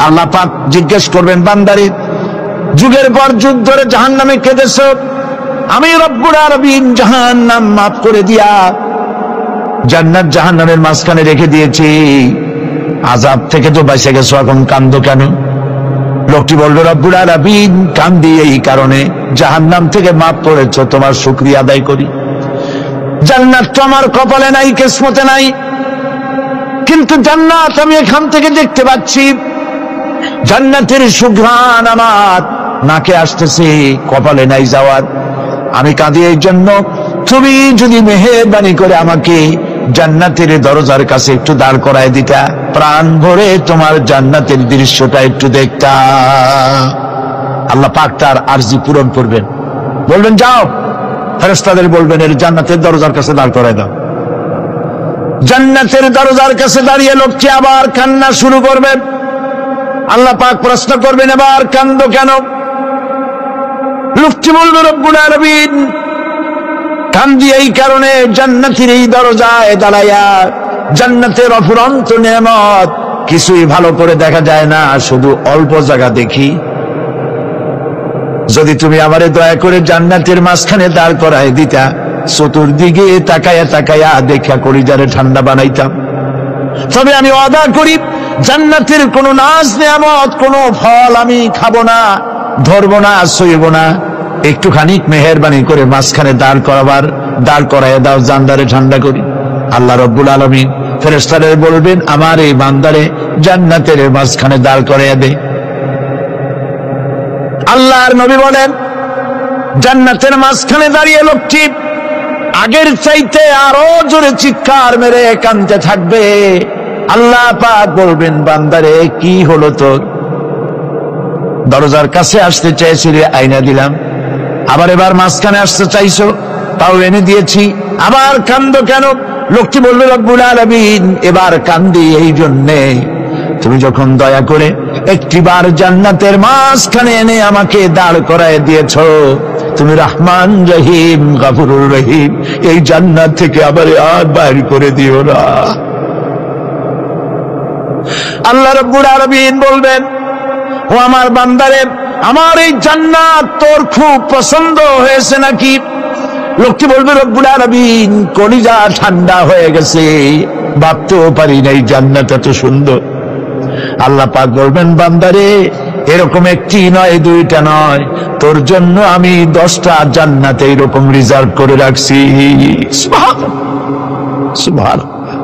B: আল্লাহ পাক জিজ্ঞেস করবেন, বান্দারে যুগের পর যুগ ধরে জাহান্নামে কেঁদেছ, আমি রব্বুল আলামিন জাহান্নাম মাফ করে দিয়া
D: জান্নাত জাহান্নামের মাঝখানে রেখে দিয়েছি, আযাব থেকে তো বেঁচে গেছো, এখন কান্দো কেন? লোকটি বলল, রব্বুল আলামিন, কান্দি এই কারণে জাহান্নাম থেকে মাফ করেছো, তোমার শুকরিয়া আদায় করি। জান্নাত তো আমার কপালে নাই, কিসমতে নাই, কিন্তু জান্নাত আমি এখান থেকে দেখতে পাচ্ছি। জান্নাতের সুঘ্রাণ আমার নাকে আসতেছে, কপালে নাই যাওয়ার। আমি কাঁদি এই জন্য, তুমি যদি মেহেরবানি করে আমাকে জান্নাতের দরজার কাছে একটু দাঁড় করায় দিতা, প্রাণ ভরে তোমার জান্নাতের দৃশ্যটা একটু দেখতা। আল্লাহ পাক তার আরজি পূরণ করবেন, বলবেন যাও, ফেরেশতাদের বলবেন এর জান্নাতের দরজার কাছে দাঁড় করায় দাও। জান্নাতের দরজার কাছে দাঁড়িয়ে লোকটি আবার কান্না শুরু করবেন। আল্লাহ পাক প্রশ্ন করবেন, এবার কান্দো কেন? লোকটি বলবে, রব্বুল আলামিন, কান্দি এই কারণে জান্নাতের এই দরজায় দাঁড়াইয়া জান্নাতের অফুরন্ত নেয়ামত কিছুই ভালো করে দেখা যায় না, শুধু অল্প জায়গা দেখি। যদি তুমি আমারে দয়া করে জান্নাতের মাঝখানে দাঁড় করায় দিতা, চতুর্দিকে তাকায়া তাকায়া দেখা কলিজারে ঠান্ডা বানাইতাম। তবে আমি ওয়াদা করি, জান্নাতের কোন নাজ নেয়ামত, কোন ফল আমি খাবো না, ধরবো না, সইব না। একটুখানি মেহেরবানি করে মাঝখানে দাঁড় করায় দাও, জানদারে ঠান্ডা করি। আল্লাহ রব্বুল আলামিন ফেরেশতাদের বলবেন, আমার এই বান্দারে জান্নাতের মাঝখানে দাঁড় করায় দে। আল্লাহর নবী বলেন, জান্নাতের মাঝখানে দাঁড়িয়ে লোকটি আগের চাইতে আরো জোরে চিৎকার মেরে কাঁদতে থাকবে। আল্লাহ পাক বলবেন, বান্দারে কি হলো তোর? দরজার কাছে আসতে চাইছিলে, আইনা দিলাম। আবার এবার মাঝখানে আসতে চাইছো, তাও এনে দিয়েছি, আবার কান্দো কেন? লোকটি বলবে, রব্বুল আলামিন, এবার কান্দি এই জন্যে তুমি যখন দয়া করে একটিবার জান্নাতের মাঝখানে এনে আমাকে দাঁড় করায় দিয়েছ, তুমি রহমান রহিম গফুরুর রহিম, এই জান্নাত থেকে আবার আর বাইর করে দিও না। আল্লাহ রাব্বুল আলামিন বলবেন, ও আমার বান্দারে, আমার এই জান্নাত তোর খুব পছন্দ হয়েছে নাকি? লোকটি বলবে, রব্বুল আলামিন, কলিজা ঠান্ডা হয়ে গেছে, ভাবতেও পারি নাই জান্নাত এত সুন্দর। আল্লাহ পাক বলবেন, বান্দারে, এরকম একটি নয়, দুইটা নয়, তোর জন্য আমি 10টা জান্নাত এইরকম রিজার্ভ করে রাখছি। সুবহানাল্লাহ।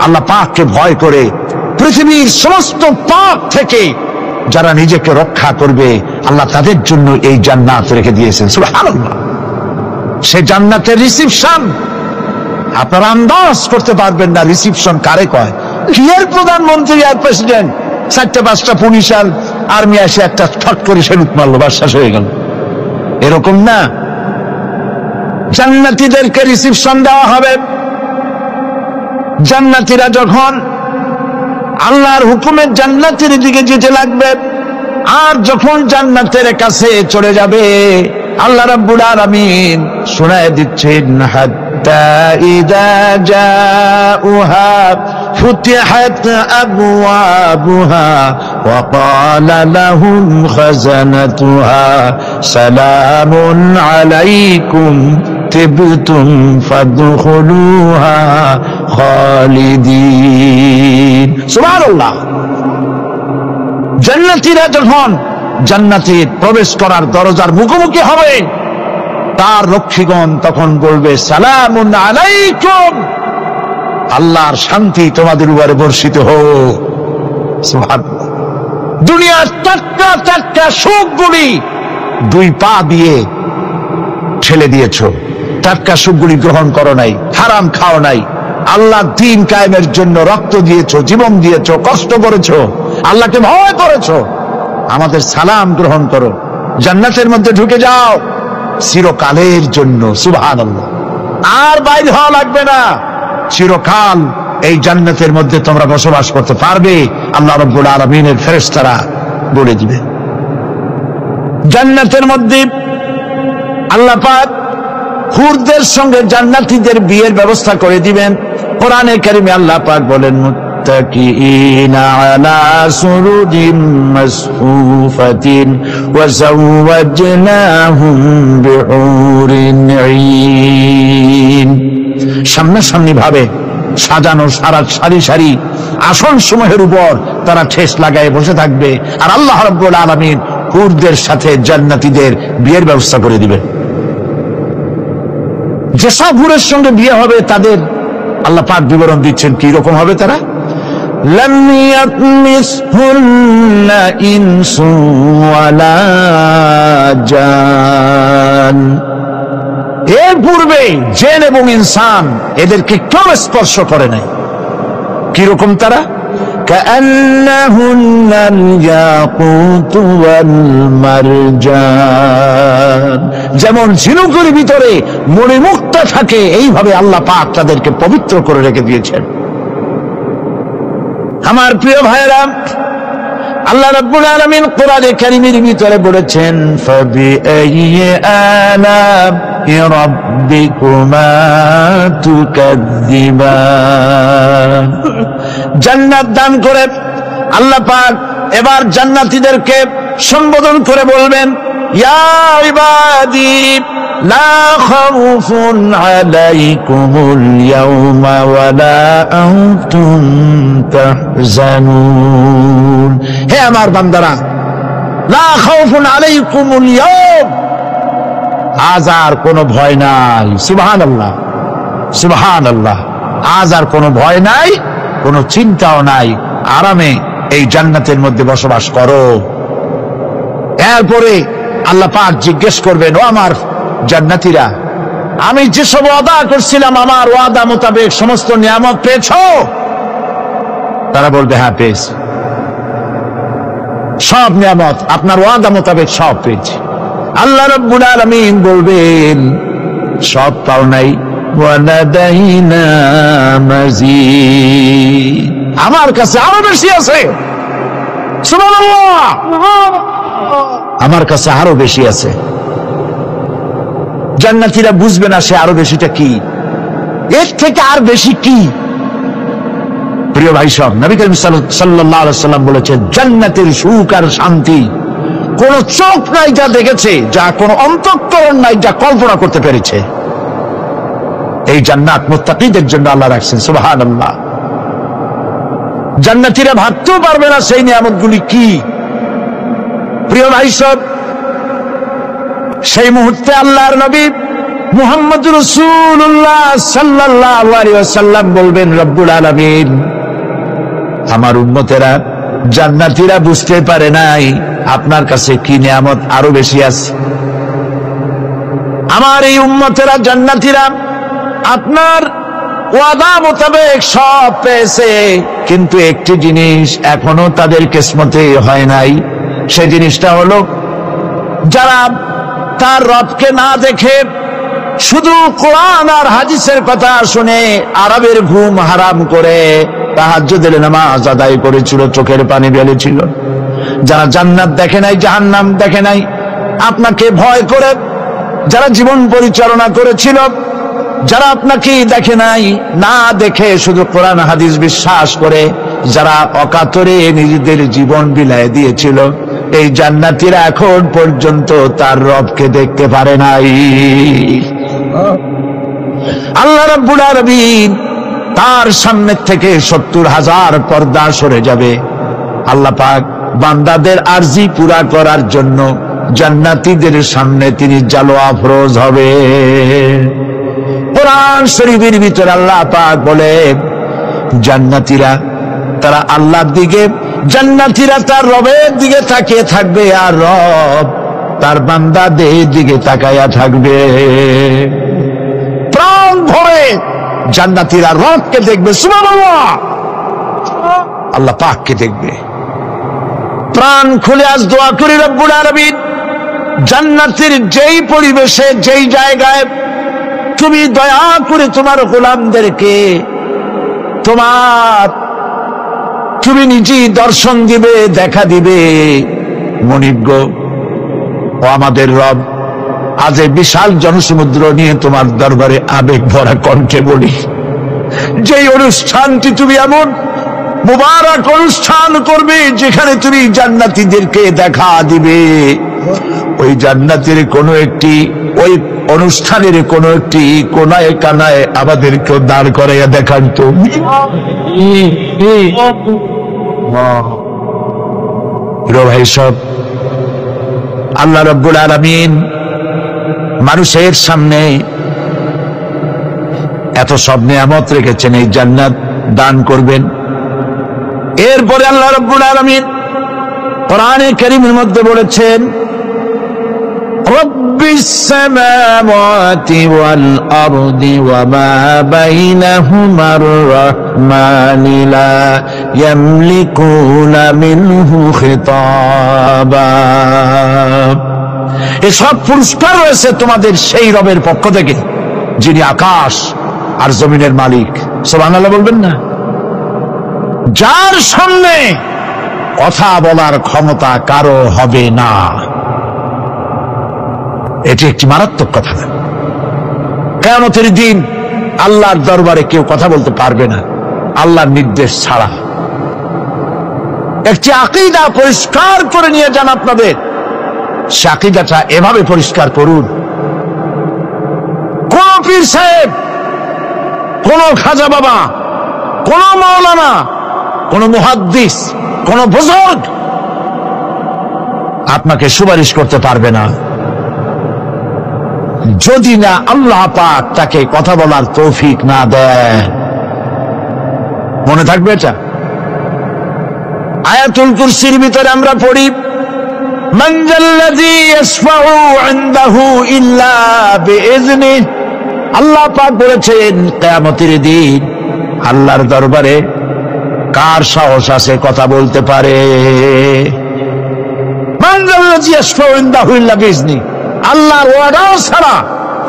D: আল্লাহ পাককে ভয় করে পৃথিবীর সমস্ত পাপ থেকে যারা নিজেকে রক্ষা করবে, আল্লাহ তাদের জন্য এই জান্নাত রেখে দিয়েছেন। সুবহানাল্লাহ। সে জান্নাতের রিসিপশন আপনারা আন্দাজ করতে পারবেন না। রিসিপশন কারে কয়? কি এর প্রধানমন্ত্রী আর প্রেসিডেন্ট, 4টা-5টা পুলিশ আর আর্মি এসে একটা ঠট করে সেলুট মারলো, বাস শেষ হয়ে গেল, এরকম না। জান্নাতীদেরকে রিসিপশন দেওয়া হবে। জান্নাতীরা যখন আল্লাহর হুকুমে জান্নাতের দিকে যেতে লাগবে, আর যখন জান্নাতের কাছে চলে যাবে, আল্লাহ রাব্বুল আলামিন শোনায় দিচ্ছেন, হাত্তা ইযা জাউহা ফুতিহাত আবওয়াবুহা ওয়া ক্বালা লাহুম খাযানাতুহা সালামুন আলাইকুম তিবতুম ফাদখুলুহা খালিদিন। সুবহানাল্লাহ। জান্নাতীরা যখন জান্নাতে প্রবেশ করার দরজার মুখোমুখি হবে, তার রক্ষীগণ তখন বলবে, সালামুন আলাইকুম, আল্লাহর শান্তি তোমাদের উপরে বর্ষিত হোক। সুবহানাল্লাহ। দুনিয়ার টাটকা সুখগুলি 2 পা দিয়ে ঠেলে দিয়েছ, টাটকা সুখগুলি গ্রহণ করো নাই, হারাম খাও নাই, আল্লাহ দ্বীন কায়েমের জন্য রক্ত দিয়েছো, জীবন দিয়েছো, কষ্ট করেছো, আল্লাহকে ভয় করেছো। আমাদের সালাম গ্রহণ করো, জান্নাতের মধ্যে ঢুকে যাও চিরকালের জন্য। সুবহানাল্লাহ। আর বাইরে হওয়া লাগবে না, চিরকাল এই জান্নাতের মধ্যে তোমরা বসবাস করতে পারবে। আল্লাহ রাব্বুল আলামিনের ফেরেশতারা বলে দিবে। জান্নাতের মধ্যে আল্লাহ পাক হুরদের সঙ্গে জান্নাতীদের বিয়ের ব্যবস্থা করে দিবেন। কোরআনে কারিমে আল্লাহ পাক বলেন, متكئين على سرر مصفوفة وزوجناهم بحور عين সামনাসামনি ভাবে সাজানো সারি সারি আসন সমূহের উপর তারা ঠেস লাগায় বসে থাকবে, আর আল্লাহ রাব্বুল আলামিন হুরদের সাথে জান্নাতীদের বিয়ের ব্যবস্থা করে দিবেন। যেসব হুরের সঙ্গে বিয়ে হবে তাদের আল্লাহ পাক বিবরণ দিচ্ছেন কি রকম হবে তারা। লাম ইয়াতমিসহুন্না ইনসু ওয়ালা জান, এর পূর্বে জিন এবং ইনসান এদেরকে কেউ স্পর্শ করে নাই। কিরকম তারা? কাআন্নাহুন্নাল ইয়াকুতু ওয়াল মারজান, যেমন ঝিনুকের ভিতরে মণিমুক্তা থাকে এইভাবে আল্লাহ পাক তাদেরকে পবিত্র করে রেখে দিয়েছেন। আমার প্রিয় ভাইরা, আল্লাহ রাব্বুল আলামিন কোরআনে কারীমের ভিতরে বলেছেন ফাবিআইয়ি আলা'i রাব্বিকুমা তুকাযযিবান। জান্নাত দান করে আল্লাহ পাক এবার জান্নাতীদেরকে সম্বোধন করে বলবেন ইয়া ইবাদি লা খাউফুন আলাইকুমুল ইয়াওমা ওয়ালা আনতুম তাহজানুন। হে আমার বান্দারা, লা খাউফুন আলাইকুমুল ইয়াওম, আজ আর কোনো ভয় নাই। সুবহানাল্লাহ, সুবহানাল্লাহ। আজ আর কোনো ভয় নাই, কোনো চিন্তাও নাই, আরামে এই জান্নাতের মধ্যে বসবাস করো। এরপরে আল্লাহ পাক জিজ্ঞেস করবেন, ও আমার জান্নাতীরা, আমি যেসব ওয়াদা করছিলাম আমার ওয়াদা মোতাবেক সমস্ত নিয়ামত পেয়েছো? তারা বলবে হ্যাঁ পেয়েছি, সব নিয়ামত আপনার ওয়াদা মোতাবেক সব পেয়েছি। আল্লাহ রাব্বুল আলামিন বলবেন সব পাও নাই, ওয়ালাদাইনা মাজিদ, আমার কাছে আরো বেশি আছে। সুবহানাল্লাহ, আমার কাছে আরো বেশি আছে। জান্নাতীরা বুঝবে না সে আরো বেশিটা কি, এর থেকে আর বেশি কি। প্রিয় ভাই সব, নবী করিম সাল্লাল্লাহু আলাইহি ওয়াসাল্লাম বলেছেন জান্নাতের সুখ আর শান্তি কোন চোখ নাই যা দেখেছে, যা কোন অন্তঃকরণ নাই যা কল্পনা করতে পেরেছে। এই জান্নাত মুত্তাকিদের জন্য আল্লাহ রাখছেন। সুবহানাল্লাহ। জান্নাতীরা ভাবতেও পারবে না সেই নিয়ামতগুলি কি। প্রিয় ভাই সব, সেই মুহূর্তে আল্লাহর নবী মুহাম্মদ রাসূলুল্লাহ সাল্লাল্লাহু আলাইহি ওয়াসাল্লাম বলবেন রব্বুল আলামিন, আমার উম্মতেরা জান্নাতীরা বুঝতে পারে নাই আপনার কাছে কি নিয়ামত আরো বেশি আছে। আমার এই উম্মতেরা জান্নাতীরা আপনার ওয়াদা মোতাবেক সব পেয়েছে, কিন্তু একটি জিনিস এখনো তাদের কিসমতে হয় নাই। সেই জিনিসটা হলো যারা তার রবকে না দেখে শুধু কোরআন আর হাদিসের কথা শুনে আরবের ঘুম হারাম করে তাহাজ্জুদের নামাজ আদায় করেছিল, চোখের পানি ফেলেছিল, যারা জান্নাত দেখে নাই, জাহান্নাম দেখে নাই, আপনাকে ভয় করে যারা জীবন পরিচালনা করেছিল, যারা আপনাকে দেখে নাই, না দেখে শুধু কোরআন হাদিস বিশ্বাস করে যারা অকাতরে নিজেদের জীবন বিলায় দিয়েছিল, এই জান্নাতীরা এখন পর্যন্ত তার রবকে দেখতে পারে নাই। আল্লাহ রাব্বুল আলামিন তার সামনে থেকে ৭০,০০০ পর্দা সরে যাবে। আল্লাহ পাক বান্দাদের আরজি পুরা করার জন্য জান্নাতীদের সামনে তিনি জালোয়া ফরোজ হবে। কোরআন শরীফের ভিতরে আল্লাহ পাক বলে জান্নাতীরা তারা আল্লাহর দিকে, জান্নাতীরা তার রবের দিকে তাকিয়ে থাকবে, আর রব তার বান্দাদের দিকে তাকায়া থাকবে। প্রাণ ভরে জান্নাতীরা রবকে দেখবে, সুবহানাল্লাহ, আল্লাহ পাককে দেখবে। প্রাণ খুলে আজ দোয়া করি রব্বুল আলামিন, জান্নাতের যেই পরিবেশে যেই জায়গায় তুমি দয়া করে তোমার গোলামদেরকে তুমি নিজেই দর্শন দিবে, দেখা দিবে। মনিব ও আমাদের রব, আজ এই বিশাল জনসমুদ্র নিয়ে তোমার দরবারে আবেগ ভরা কণ্ঠে বলি, যেই অনুষ্ঠানটি তুমি এমন মুবারক অনুষ্ঠান করবে, যেখানে তুমি জান্নাতীদেরকে দেখা দিবে। ওই জান্নাতের কোন একটি, ওই অনুষ্ঠানের কোন একটি কোনায় কানায় আমাদেরকেও দাঁড় করাইয়া দেখান তো। ভাই সব, আল্লাহ রাব্বুল আলামিন মানুষের সামনে এত সব নিয়ামত রেখেছেন, এই জান্নাত দান করবেন। এরপরে আল্লাহ রাব্বুল আলামিন কোরআনে কারীমের মধ্যে বলেছেন, রব্বিস সামাওয়াতি ওয়াল আরদি ওয়া মা বাইনাহুমার রাহমানি লা ইয়ামলিকুনা মিনহু খিতাবা। এসব পুরস্কার রয়েছে তোমাদের সেই রবের পক্ষ থেকে, যিনি আকাশ আর জমিনের মালিক। সুবহানাল্লাহ বলবেন না? যার সামনে কথা বলার ক্ষমতা কারো হবে না। এটি একটি মারাত্মক কথা। কিয়ামতের দিন আল্লাহর দরবারে কেউ কথা বলতে পারবে না আল্লাহর নির্দেশ ছাড়া। একটি আকীদা পরিষ্কার করে নিয়ে যান আপনাদের। সে আকীদাটা এভাবে পরিষ্কার করুন, কোন পীর সাহেব, কোন খাজা বাবা, কোন মাওলানা, কোন মুহাদ্দিস, কোন বুজুর্গ আপনাকে সুপারিশ করতে পারবে না, যদি না আল্লাহ পাক তাকে কথা বলার তৌফিক না দেয়। মনে থাকবে এটা। আয়াতুল কুরসির ভিতরে আমরা পড়ি, মান যাল্লাযী ইয়াশফাউ ইনদাহু ইল্লা বিইজনিহি। আল্লাহ পাক বলেছেন কিয়ামতের দিন আল্লাহর দরবারে কার সাহস আছে কথা বলতে পারে? মান যাল্লাযী ইয়াশফাউ ইনদাহু ইল্লা বিইজনিহি। আল্লাহর ওয়াদা ছাড়া,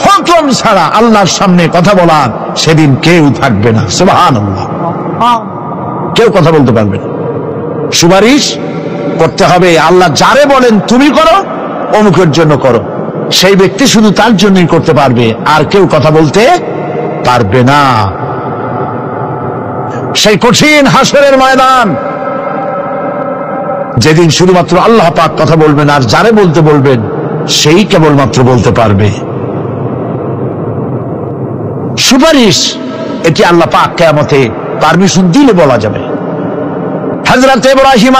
D: হুকুম ছাড়া আল্লাহর সামনে কথা বলার সেদিন কেউ থাকবে না। সুবহানাল্লাহ। কেউ কথা বলতে পারবে না। সুপারিশ করতে হবে, আল্লাহ যারে বলেন তুমি করো, অমুকের জন্য করো, সেই ব্যক্তি শুধু তার জন্যই করতে পারবে, আর কেউ কথা বলতে পারবে না। সেই কঠিন হাসরের ময়দান, যেদিন শুধুমাত্র আল্লাহ পাক কথা বলবেন, আর যারে বলতে বলবেন সেই কেবলমাত্র বলতে পারবে। সুপারিশ এটি আল্লাহ পাক কিয়ামতে পারমিশন দিলে বলা যাবে। হযরত ইব্রাহিম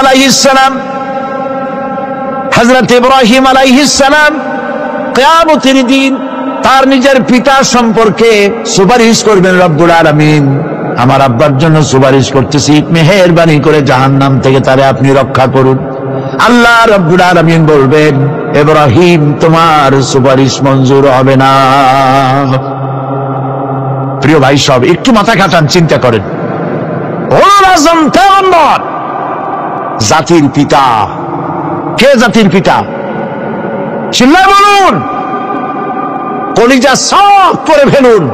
D: আলাইহিস সালাম কিয়ামতের দিন তার নিজের পিতা সম্পর্কে সুপারিশ করবেন। রব্বুল আলামিন, আমার আব্বার জন্য সুপারিশ করতেছি, মেহেরবানি করে জাহান্নাম থেকে তারে আপনি রক্ষা করুন। আল্লাহ রব্বুল আলামিন বলবেন, ইব্রাহিম তোমার সুপারিশ মঞ্জুর হবে না। প্রিয় ভাই সব, একটু মাথা খাটান, চিন্তা করেন। উলুল আযম পয়গম্বর, জাতির পিতা। কে জাতির পিতা? চিল্লায় বলুন, কলিজা সাফ করে ফেলুন।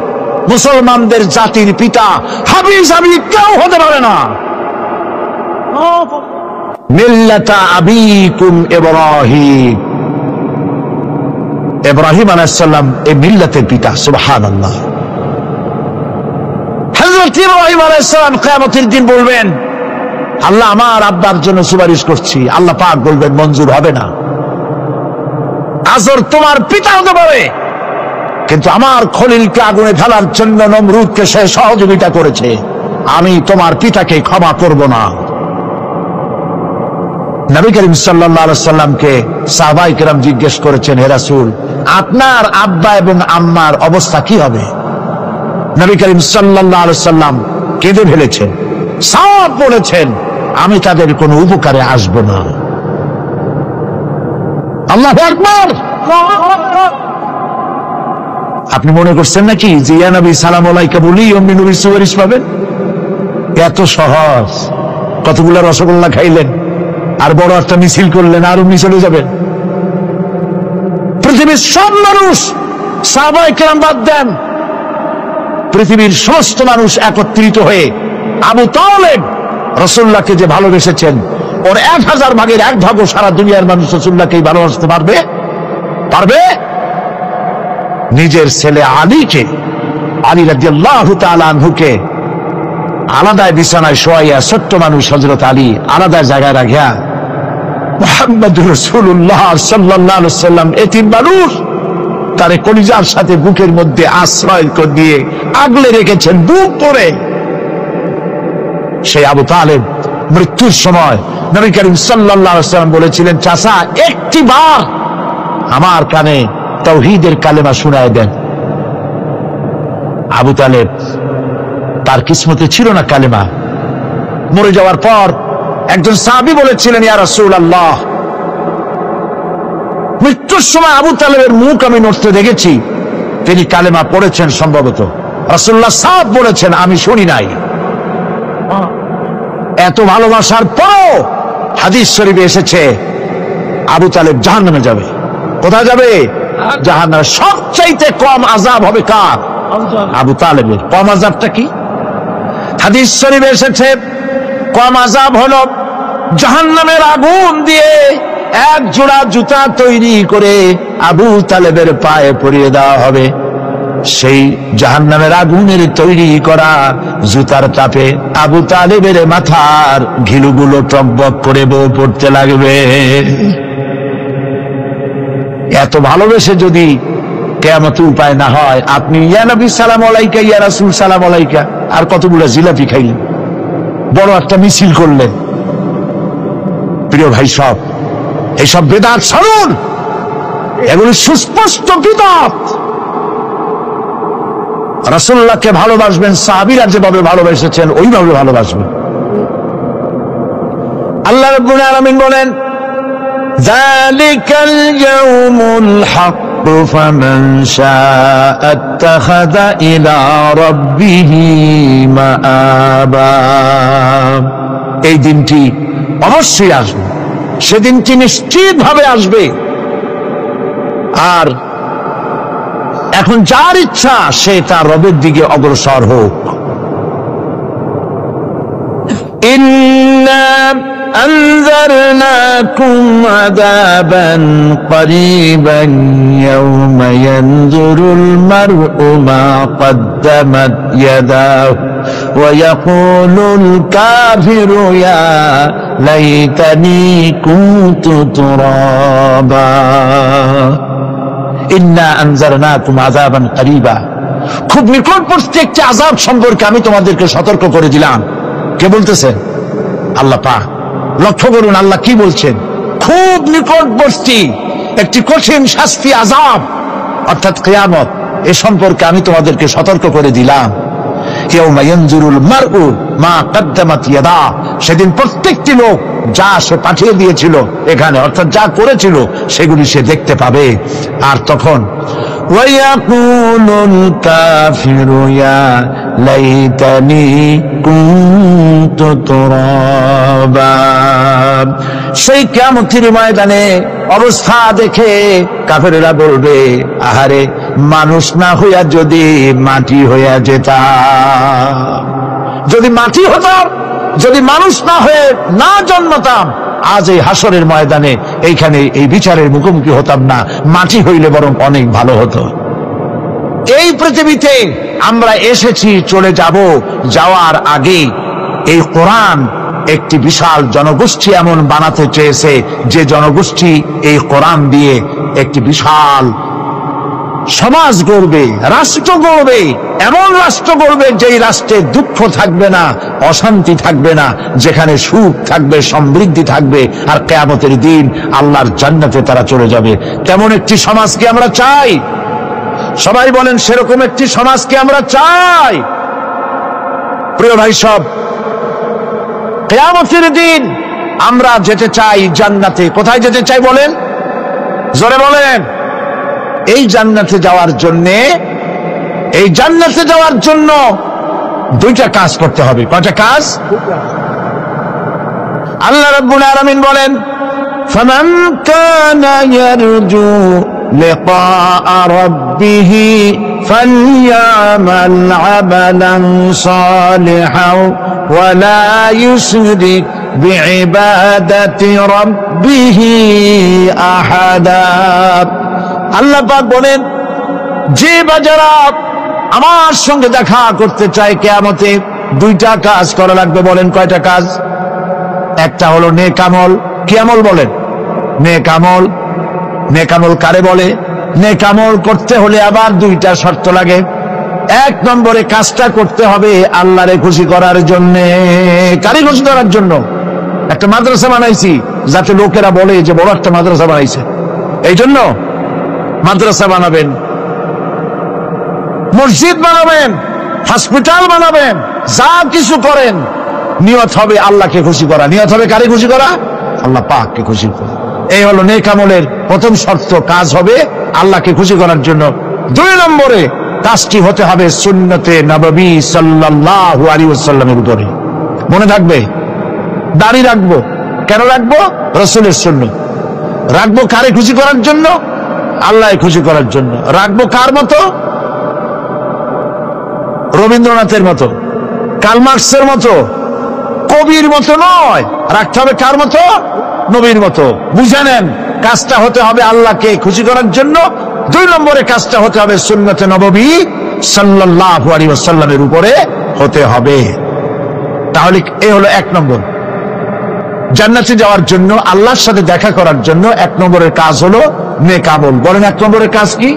D: মুসলমানদের জাতির পিতা হাবিজ কেউ হতে পারে না। মিল্লাতা আবিকুম ইব্রাহিম। ইব্রাহিম আলাইহিস সালাম এই মিল্লাতের পিতা। সুবহানাল্লাহ। হযরত ইব্রাহিম আলাইহিস সালাম কিয়ামতের দিন বলবেন, আল্লাহ আমার আব্বার জন্য সুপারিশ করছি। আল্লাহ পাক বলবেন মঞ্জুর হবে না। আজর তোমার পিতা হতে পারে, কিন্তু আমার খলিলকে আগুনে ফেলার জন্য নমরুদকে সে সহযোগিতা করেছে, আমি তোমার পিতাকে ক্ষমা করব না। নবী করিম সাল্লাল্লাহু আলাইহি সাল্লামকে সাহাবায়ে কেরাম জিজ্ঞেস করেছেন, হে রাসূল, আপনার আব্বা এবং আম্মার অবস্থা কি হবে? নবী করিম সাল্লাল্লাহু আলাইহি সাল্লাম কেঁদে ফেলেছেন, সব বলেছেন, আমি তাদের কোনো উপকারে আসব না। আল্লাহু আকবার। আপনি মনে করছেন নাকি যে ইয়া নবী সালাম আলাইকা বলি অমনি নবী সুপারিশ পাবেন? এত সহজ। কতগুলো রসগোল্লা খাইলেন আর বড় একটা মিছিল করলেন, আর অমনি চলে যাবেন। পৃথিবীর সব মানুষ, সাহাবায়ে কেরাম বাদ দেন, পৃথিবীর সমস্ত মানুষ একত্রিত হয়ে আবু তালেব রাসূলুল্লাহকে যে ভালোবেসেছেন, ওর 1000 ভাগের 1 ভাগও সারা দুনিয়ার মানুষ রাসূলুল্লাহকেই ভালোবাসতে পারবে? পারবে? নিজের ছেলে আলীকে, আলী রাদিয়াল্লাহু তাআলা আনহুকে আলাদায় বিছানায় শোয়াইয়া ছোট্ট মানুষ হযরত আলী আলাদা জায়গায় রাখিয়া মুহাম্মদুর রাসূলুল্লাহ সাল্লাল্লাহু আলাইহি ওয়াসাল্লাম এতিম মানুষ তারে কলিজার সাথে বুকের মধ্যে আশ্রয় দিয়ে আগলে রেখেছেন বুক করে। সেই আবু তালেব মৃত্যুর সময় নবী করিম সাল্লাল্লাহু আলাইহি ওয়াসাল্লাম বলেছিলেন, চাচা একটি বার আমার কানে তাওহীদের কালেমা শোনায় দেন। আবু তালেব তার কিসমতে ছিল না কালেমা। মরে যাওয়ার পর একজন সাহাবী বলেছিলেন, ইয়া রাসূলুল্লাহ, মৃত্যুর সময় আবু তালেবের মুখ আমি নড়তে দেখেছি, তিনি কালেমা পড়েছেন সম্ভবত। রাসূলুল্লাহ সাহেব বলেছেন, আমি শুনি নাই। এত ভালোবাসার পরও হাদিস শরীফে এসেছে আবু তালেব জাহান্নামে যাবে। কোথায় যাবে? জাহান্নামে। সবচাইতে কম আযাব হবে কার? আবু তালেবের। কম আযাবটা কি? হাদিস শরীফে এসেছে কম আযাব হলো জাহান্নামের আগুন দিয়ে এক জোড়া জুতা তৈরি করে আবু তালেবের পায়ে পরিয়ে দেওয়া হবে। সেই জাহান্নামের আগুনের তৈরি করা জুতার তাপে আবু তালেবের মাথার ঘিলুগুলো টকবক করে বউ পড়তে লাগবে। এত ভালোবেসে যদি কিয়ামতে উপায় না হয়, আপনি ইয়া নবী সালাম আলাইকা, ইয়া রাসূল সালাম আলাইকা আর কতগুলো জিলাপি খাইলেন, বড় একটা মিছিল করলেন। প্রিয় ভাই সব, এইসব বেদাত ছাড়ুন, এগুলি সুস্পষ্ট বিদআত। রাসূলুল্লাহকে ভালোবাসবেন, সাহাবীরা যেভাবে ভালোবেসেছেন ওইভাবে ভালোবাসবেন। আল্লাহ রাব্বুল আলামিন বলেন, যালিকাল ইয়াউমুল হক ফামান শাআ আত্তাখাযা ইলা রাব্বিহি মাআবা। এই দিনটি অবশ্যই আসবে, সেদিনটি নিশ্চিতভাবে আসবে। আর এখন যার ইচ্ছা সে তার রবের দিকে অগ্রসর হোক। ইন্না আনজারনাকুম আযাবান করিবান ইয়াওমা ইয়ানজুরুল মার'উ মা কদ্দামাত ইয়াদাহু ওয়া ইয়াকুলুল কাফিরু ইয়া লাইতানি কুনতু তুরাবা। ইন্না আনজারনাকুম আযাবান করিবা, খুব নিকটবর্তী একটি আযাব সম্পর্কে আমি তোমাদেরকে সতর্ক করে দিলাম। কে বলতেছেন? আল্লাহ পাক। লক্ষ্য করুন আল্লাহ কি বলছেন, খুব নিকটবর্তী একটি কঠিন শাস্তি আযাব অর্থাৎ কিয়ামত, এ সম্পর্কে আমি তোমাদেরকে সতর্ক করে দিলাম। ইয়াউমা ইয়ানজুরুল মার'উ মা কদ্দামাত ইয়াদা, সেদিন প্রত্যেকটি লোক যা সে পাঠিয়ে দিয়েছিল এখানে, অর্থাৎ যা করেছিল সেগুলি সে দেখতে পাবে। আর তখন ওয়ায়াকুলুল কাফিরু ইয়া লাইতানি কুনতু তুরাবা। সেই কিয়ামতের ময়দানে অবস্থা দেখে কাফেরেরা বলবে, আহারে মানুষ না হইয়া যদি মাটি হইয়া যেতাম, যদি মাটি হতাম, যদি মানুষ না হয়ে না জন্মতাম, আজ এই হাসরের ময়দানে এইখানে এই বিচারের মুখোমুখি হতাম না, মাটি হইলে বরং অনেক ভালো হতো। এই পৃথিবীতে আমরা এসেছি, চলে যাব, যাওয়ার আগে এই কোরআন একটি বিশাল জনগোষ্ঠী এমন বানাতে চেয়েছে যে জনগোষ্ঠী এই কোরআন দিয়ে একটি বিশাল সমাজ গড়বে, রাষ্ট্র গড়বে, এমন রাষ্ট্র গড়বে যেই রাষ্ট্রে দুঃখ থাকবে না, অশান্তি থাকবে না, যেখানে সুখ থাকবে, সমৃদ্ধি থাকবে, আর কিয়ামতের দিন আল্লাহর জান্নাতে তারা চলে যাবে। তেমন একটি সমাজকে আমরা চাই। সবাই বলেন সেরকম একটি সমাজকে আমরা চাই। প্রিয় ভাই সব, কিয়ামতের দিন আমরা যেতে চাই জান্নাতে। কোথায় যেতে চাই বলেন? জোরে বলেন। এই জান্নাতে যাওয়ার জন্য দুইটা কাজ করতে হবে। কয়টা কাজ? আল্লাহ রাব্বুল আলামিন বলেন, ফামান কানা ইয়ারজু লিকাআ রাব্বিহি ফালইয়ামাল আমালান সালিহান ওয়া লা ইউশরিক বিইবাদাতি রাব্বিহি আহাদা। আল্লাহ পাক বলেন, যে বাজারা আমার সঙ্গে দেখা করতে চায় কিয়ামতে, দুইটা কাজ করা লাগবে। বলেন কয়টা কাজ? একটা হলো নেক আমল। কি আমল বলেন? নেক আমল। নেক আমল কারে বলে? নেক আমল করতে হলে আবার দুইটা শর্ত লাগে। এক নম্বরে কাজটা করতে হবে আল্লাহরে খুশি করার জন্য। কারে খুশি করার জন্য? একটা মাদ্রাসা বানাইছি যাতে লোকেরা বলে যে বড় একটা মাদ্রাসা বানাইছে, এই জন্য মাদ্রাসা বানাবেন, মসজিদ বানাবেন, হসপিটাল বানাবেন, যা কিছু করেন নিয়ত হবে আল্লাহকে খুশি করা। নিয়ত হবে কারে খুশি করা? আল্লাহ পাককে খুশি করা। এই হলো নেক আমলের প্রথম শর্ত। কাজ হবে আল্লাহকে খুশি করার জন্য। দুই নম্বরে কাজটি হতে হবে সুন্নতে নববী সাল্লাল্লাহু আলাইহি ওয়াসাল্লামের উপরে। মনে থাকবে, দাড়ি রাখবো। কেন রাখবো? রাসূলের সুন্নাত। রাখবো কারে খুশি করার জন্য? আল্লাহকে খুশি করার জন্য। রাখবো কার মতো? রবীন্দ্রনাথের মতো, কার্ল মার্কসের মতো, কবির মতো নয়। রাখতে হবে কার মতো? নবীর মতো। বুঝে নেন, কাজটা হতে হবে আল্লাহকে খুশি করার জন্য। দুই নম্বরে কাজটা হতে হবে সুন্নতে নববী সাল্লাল্লাহু আলাইহি ওয়াসাল্লামের উপরে হতে হবে। তাহলে এই হলো এক নম্বর। জান্নাতে যাওয়ার জন্য, আল্লাহর সাথে দেখা করার জন্য এক নম্বরের কাজ হলো নেক আমল। বলেন এক নম্বরের কাজ কি?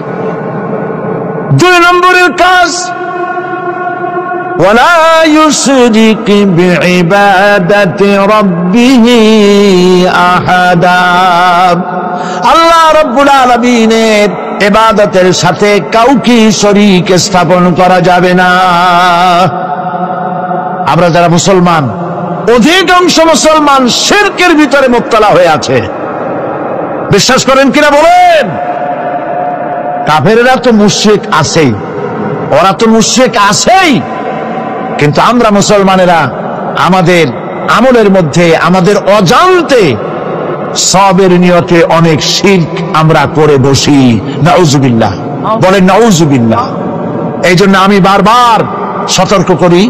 D: দুই নম্বরের কাজ ওয়ালা ইউশরিক বিইবাদাতি রাব্বিহি আহাদা। আল্লাহ রাব্বুল আলামিনের ইবাদতের সাথে কাউকে শরীক স্থাপন করা যাবে না। আমরা যারা মুসলমান, অধিকাংশ মুসলমান শিরকের ভিতরে মুবতলা হয়ে আছে। বিশ্বাস করেন কিনা বলেন? কাফেররা তো মুশরিক আছেই, ওরা তো মুশরিক আছেই, কিন্তু আমরা মুসলমানেরা আমাদের আমলের মধ্যে আমাদের অজান্তে সবের নিয়তে অনেক শিরক আমরা করে বসি। নাউজুবিল্লাহ। বলেন নাউজুবিল্লাহ। এই জন্য আমি বারবার সতর্ক করি,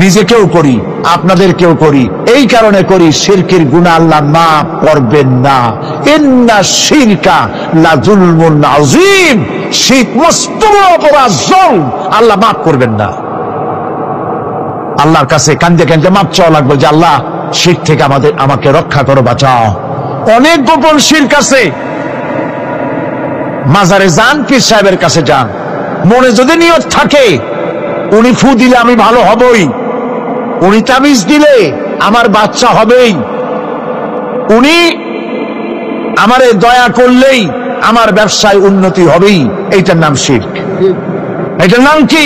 D: নিজেকেও করি, আপনাদেরকেও করি। এই কারণে করি, শিরকের গুনাহ আল্লাহ মাফ করবেন না। ইন্না শিরকা লাযুলমুন আযীম। শিরক মস্ত বড় অপরাধ, জুলম, আল্লাহ মাফ করবেন না। আল্লাহর কাছে কান্দে কান্দে মাপ চাওয়া লাগবে যে আল্লাহ শিরক থেকে আমাকে রক্ষা করো, বাঁচাও। অনেক গোপন শিরক আছে। মাজারে যান, পীর সাহেবের কাছে যান, মনে যদি নিয়ত থাকে উনি ফু দিলে আমি ভালো হবই, উনি তাবিজ দিলে আমার বাচ্চা হবেই, উনি আমারে দয়া করলেই আমার ব্যবসায় উন্নতি হবেই, এইটার নাম শিরক। এটার নাম কি?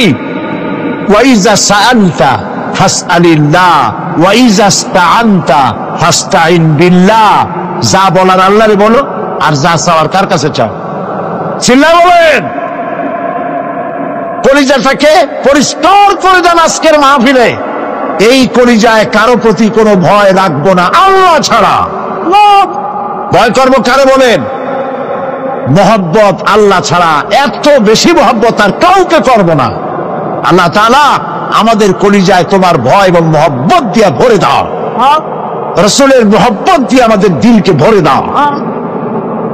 D: ওয়াইজা সাআলতা ফাসআলিল্লাহ ওয়াইজা ইসতাআনতা ফাসতাইন বিল্লাহ। যা বলার আল্লাহরে বলো, আর যা চাওয়ার কার কাছে চাও? চিল্লা বলেন। কলিজাটাকে পরিষ্কার করে দেন আজকের মাহফিলে। এই কলিজায় কারো প্রতি কোনো ভয় রাখবো না আল্লাহ ছাড়া। ভয় করবো কারে বলেন? মহব্বত আল্লাহ ছাড়া, এত বেশি মহব্বত আর কাউকে করবো না। আল্লাহ তাআলা আমাদের কলিজায় তোমার ভয় এবং মহব্বত দিয়ে ভরে দাও। রাসূলের মহব্বত দিয়ে আমাদের দিলকে ভরে দাও।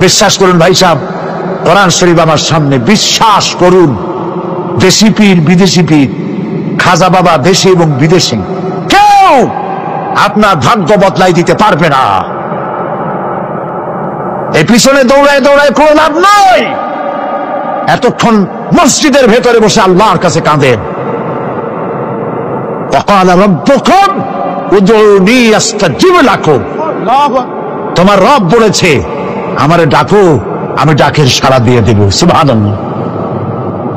D: বিশ্বাস করুন ভাই সাহেব, কোরআন শরীফ আমার সামনে, বিশ্বাস করুন। দেশি পীর, বিদেশি পীর, খাজা বাবা দেশি এবং বিদেশি, কেউ আপনার ভাগ্য বদলাই দিতে পারবে না। এই পিছনে দৌড়ায় দৌড়ায় কোনো লাভ নয়। এতক্ষণ মসজিদের ভেতরে বসে আল্লাহর কাছে কাঁদেন। ওয়াকালা রাব্বুকুম উদউনি আস্তাজিব লাকুম। তোমার রব বলেছে আমারে ডাকো, আমি ডাকের সাড়া দিয়ে দেব। সুবহানাল্লাহ।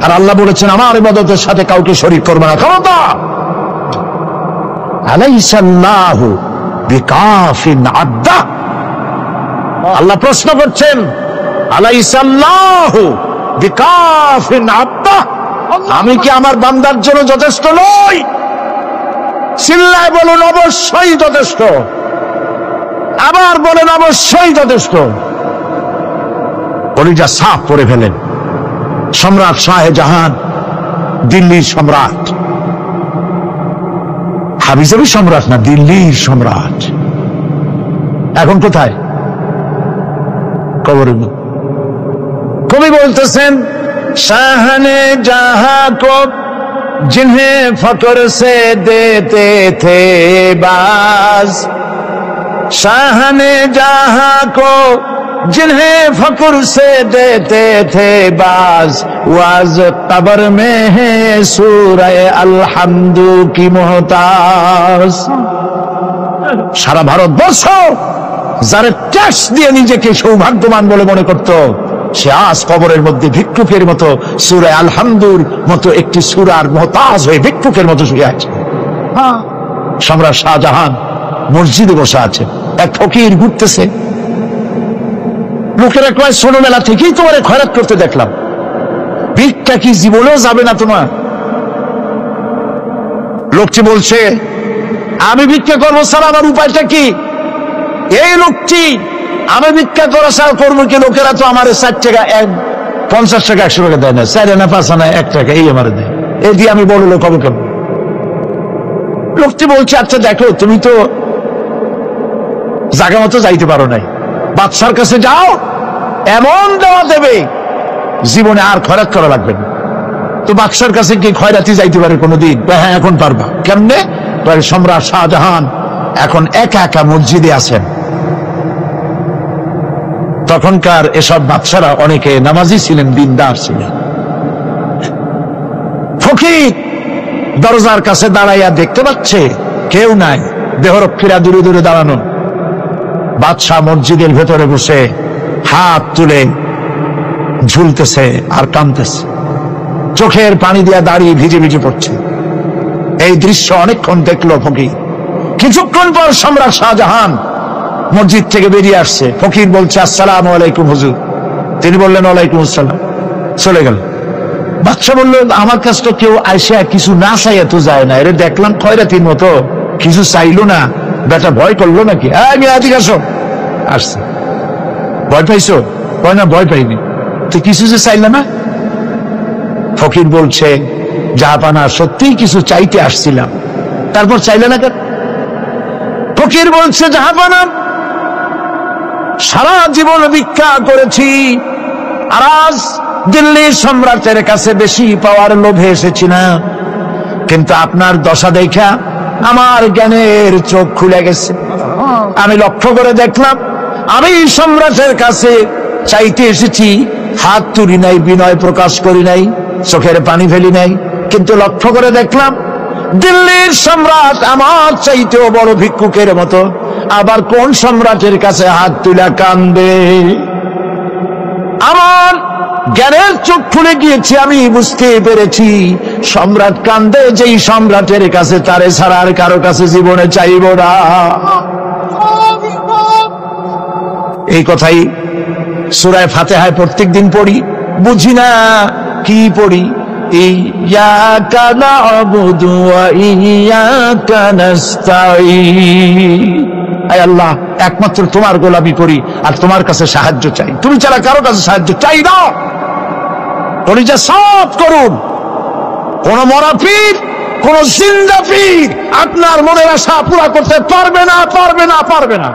D: আর আল্লাহ বলেছেন আমার ইবাদতের সাথে কাউকে শরীক করবে না। ক্ষমতা আলাইসাল্লাহু বিকাফিন আব্দা। আল্লাহ প্রশ্ন করছেন, আলাইসাল্লাহু বিকাফিন আব্দা, আমি কি আমার বান্দার জন্য যথেষ্ট নই? চিল্লায় বলুন অবশ্যই যথেষ্ট। আবার বলেন অবশ্যই যথেষ্ট। কলিজা সাফ করে ফেলেন। সম্রাট শাহজাহান, দিল্লির সম্রাট, হাবিজাবি সম্রাট না, দিল্লির সম্রাট। এখন কোথায়? কবরে। কবি বলতেছেন, শাহনে জাহাঁ কো जिन्हें फक्र से देते थे बाज, शाहने जहां को जिन्हें फक्र से देते थे बाज, वाज कब्र में है सूरह अलहम्दु की मोहताज। সারা ভারতবর্ষ যারা ট্যাক্স দিয়ে নিজেকে সৌভাগ্যবান বলে মনে করত, সে আজ কবরের মধ্যে ভিক্ষুকের মতো সূরা আলহামদুর মতো একটি সূরার মুহতাজ হয়ে ভিক্ষুকের মতো শুয়ে আছে। সম্রাট শাহজাহান মসজিদে বসে আছে, এক ফকির ঘুরতেছে। লোকেরা কয় ছোটবেলা থেকেই তোমার খয়রাত করতে দেখলাম, ভিক্ষা কি জীবনেও যাবে না তোমার? লোকটি বলছে, আমি ভিক্ষা করবো স্যার, আমার উপায়টা কি? এই লোকটি আমি ভিক্ষা করা ছাড়া করবো কি? লোকেরা তো আমার 60 টাকা 50 টাকা 100 টাকা দেয় না, 4 আনা 5 আনা 1 টাকা এই আমার দেয়, এই দিয়ে আমি বড় লোক হবো কেমন? লোকটি বলছে, আচ্ছা দেখো, তুমি তো জায়গা মতো যাইতে পারো নাই, বাদশার কাছে যাও, এমন দেওয়া দেবে জীবনে আর খয়রাত করা লাগবে না। তো বাদশার কাছে কি খয়রাতি যাইতে পারে কোনোদিন? হ্যাঁ, এখন পারবা। কেমনে? সম্রাট শাহজাহান এখন একা একা মসজিদে আছেন। তখনকার এসব বাদশারা অনেকে নামাজি ছিলেন, দিনদার ছিলেন। ফকির দরজার কাছে দাঁড়াইয়া দেখতে পাচ্ছে কেউ নাই, দেহরক্ষীরা দূরে দূরে দাঁড়ানো। বাদশাহ মসজিদের ভেতরে বসে হাত তুলে ঝুলতেছে আর কাঁদতেছে, চোখের পানি দিয়া দাঁড়িয়ে ভিজে ভিজে পড়ছে। এই দৃশ্য অনেকক্ষণ দেখলো ফকির। কিছুক্ষণ পর সম্রাট শাহজাহান মসজিদ থেকে বেরিয়ে আসছে। ফকির বলছে, আসসালামু আলাইকুম হুজুর। তিনি বললেন, ওয়ালাইকুম আসসালাম, চলে গেল। বাদশা বলল, আমার কাছে তো কেউ আইসা কিছু না চাইয়া তো যায় না, এর দেখলাম খয়রাতির মতো কিছু চাইলো না, বেটা ভয় করলো নাকি? আমি আদিক আসো। আসছে। ভয় পাইছো? কয় না, ভয় পাইনি। তো কিছু যে চাইলে না? ফকির বলছে, জাহাপানা সত্যিই কিছু চাইতে আসছিলাম, তারপর চাইলে না কেন? ফকির বলছে, জাহাপানা সারা জীবন ভিক্ষা করেছি, আর আজ দিল্লির সম্রাটের কাছে বেশি পাওয়ার লোভে এসেছি না, কিন্তু আপনার দশা দেখা আমার জ্ঞানের চোখ খুলে গেছে। আমি লক্ষ্য করে দেখলাম, আমি সম্রাটের কাছে চাইতে এসেছি, হাত তুলি নাই, বিনয় প্রকাশ করি নাই, চোখের পানি ফেলি নাই, কিন্তু লক্ষ্য করে দেখলাম দিল্লির সম্রাট আমার চাইতেও বড় ভিক্ষুকের মতো। আবার কোন সম্রাটের কাছে হাত তুলা কান্দে? আমার জ্ঞানের চোখ খুলে গিয়েছে, আমি বুঝতে পেরেছি সম্রাট কান্দে যেই সম্রাটের কাছে, তারে ছাড়া আর কারো কাছে জীবনে চাইব না। এই কথাই সূরা ফাতিহায় প্রত্যেক দিন পড়ি, বুঝি না কি পড়ি। ইয়াকা না'বুদু ওয়া ইয়াকা নাস্তাঈন। আয় আল্লাহ, একমাত্র তোমার গোলামি করি আর তোমার কাছে সাহায্য চাই, তুমি ছাড়া কারো কাছে সাহায্য চাই না। কলিজা সাফ করুন। কোন মরা পীর, কোন জিন্দা পীর আপনার মনের আশা পুরা করতে পারবে না, পারবে না, পারবে না।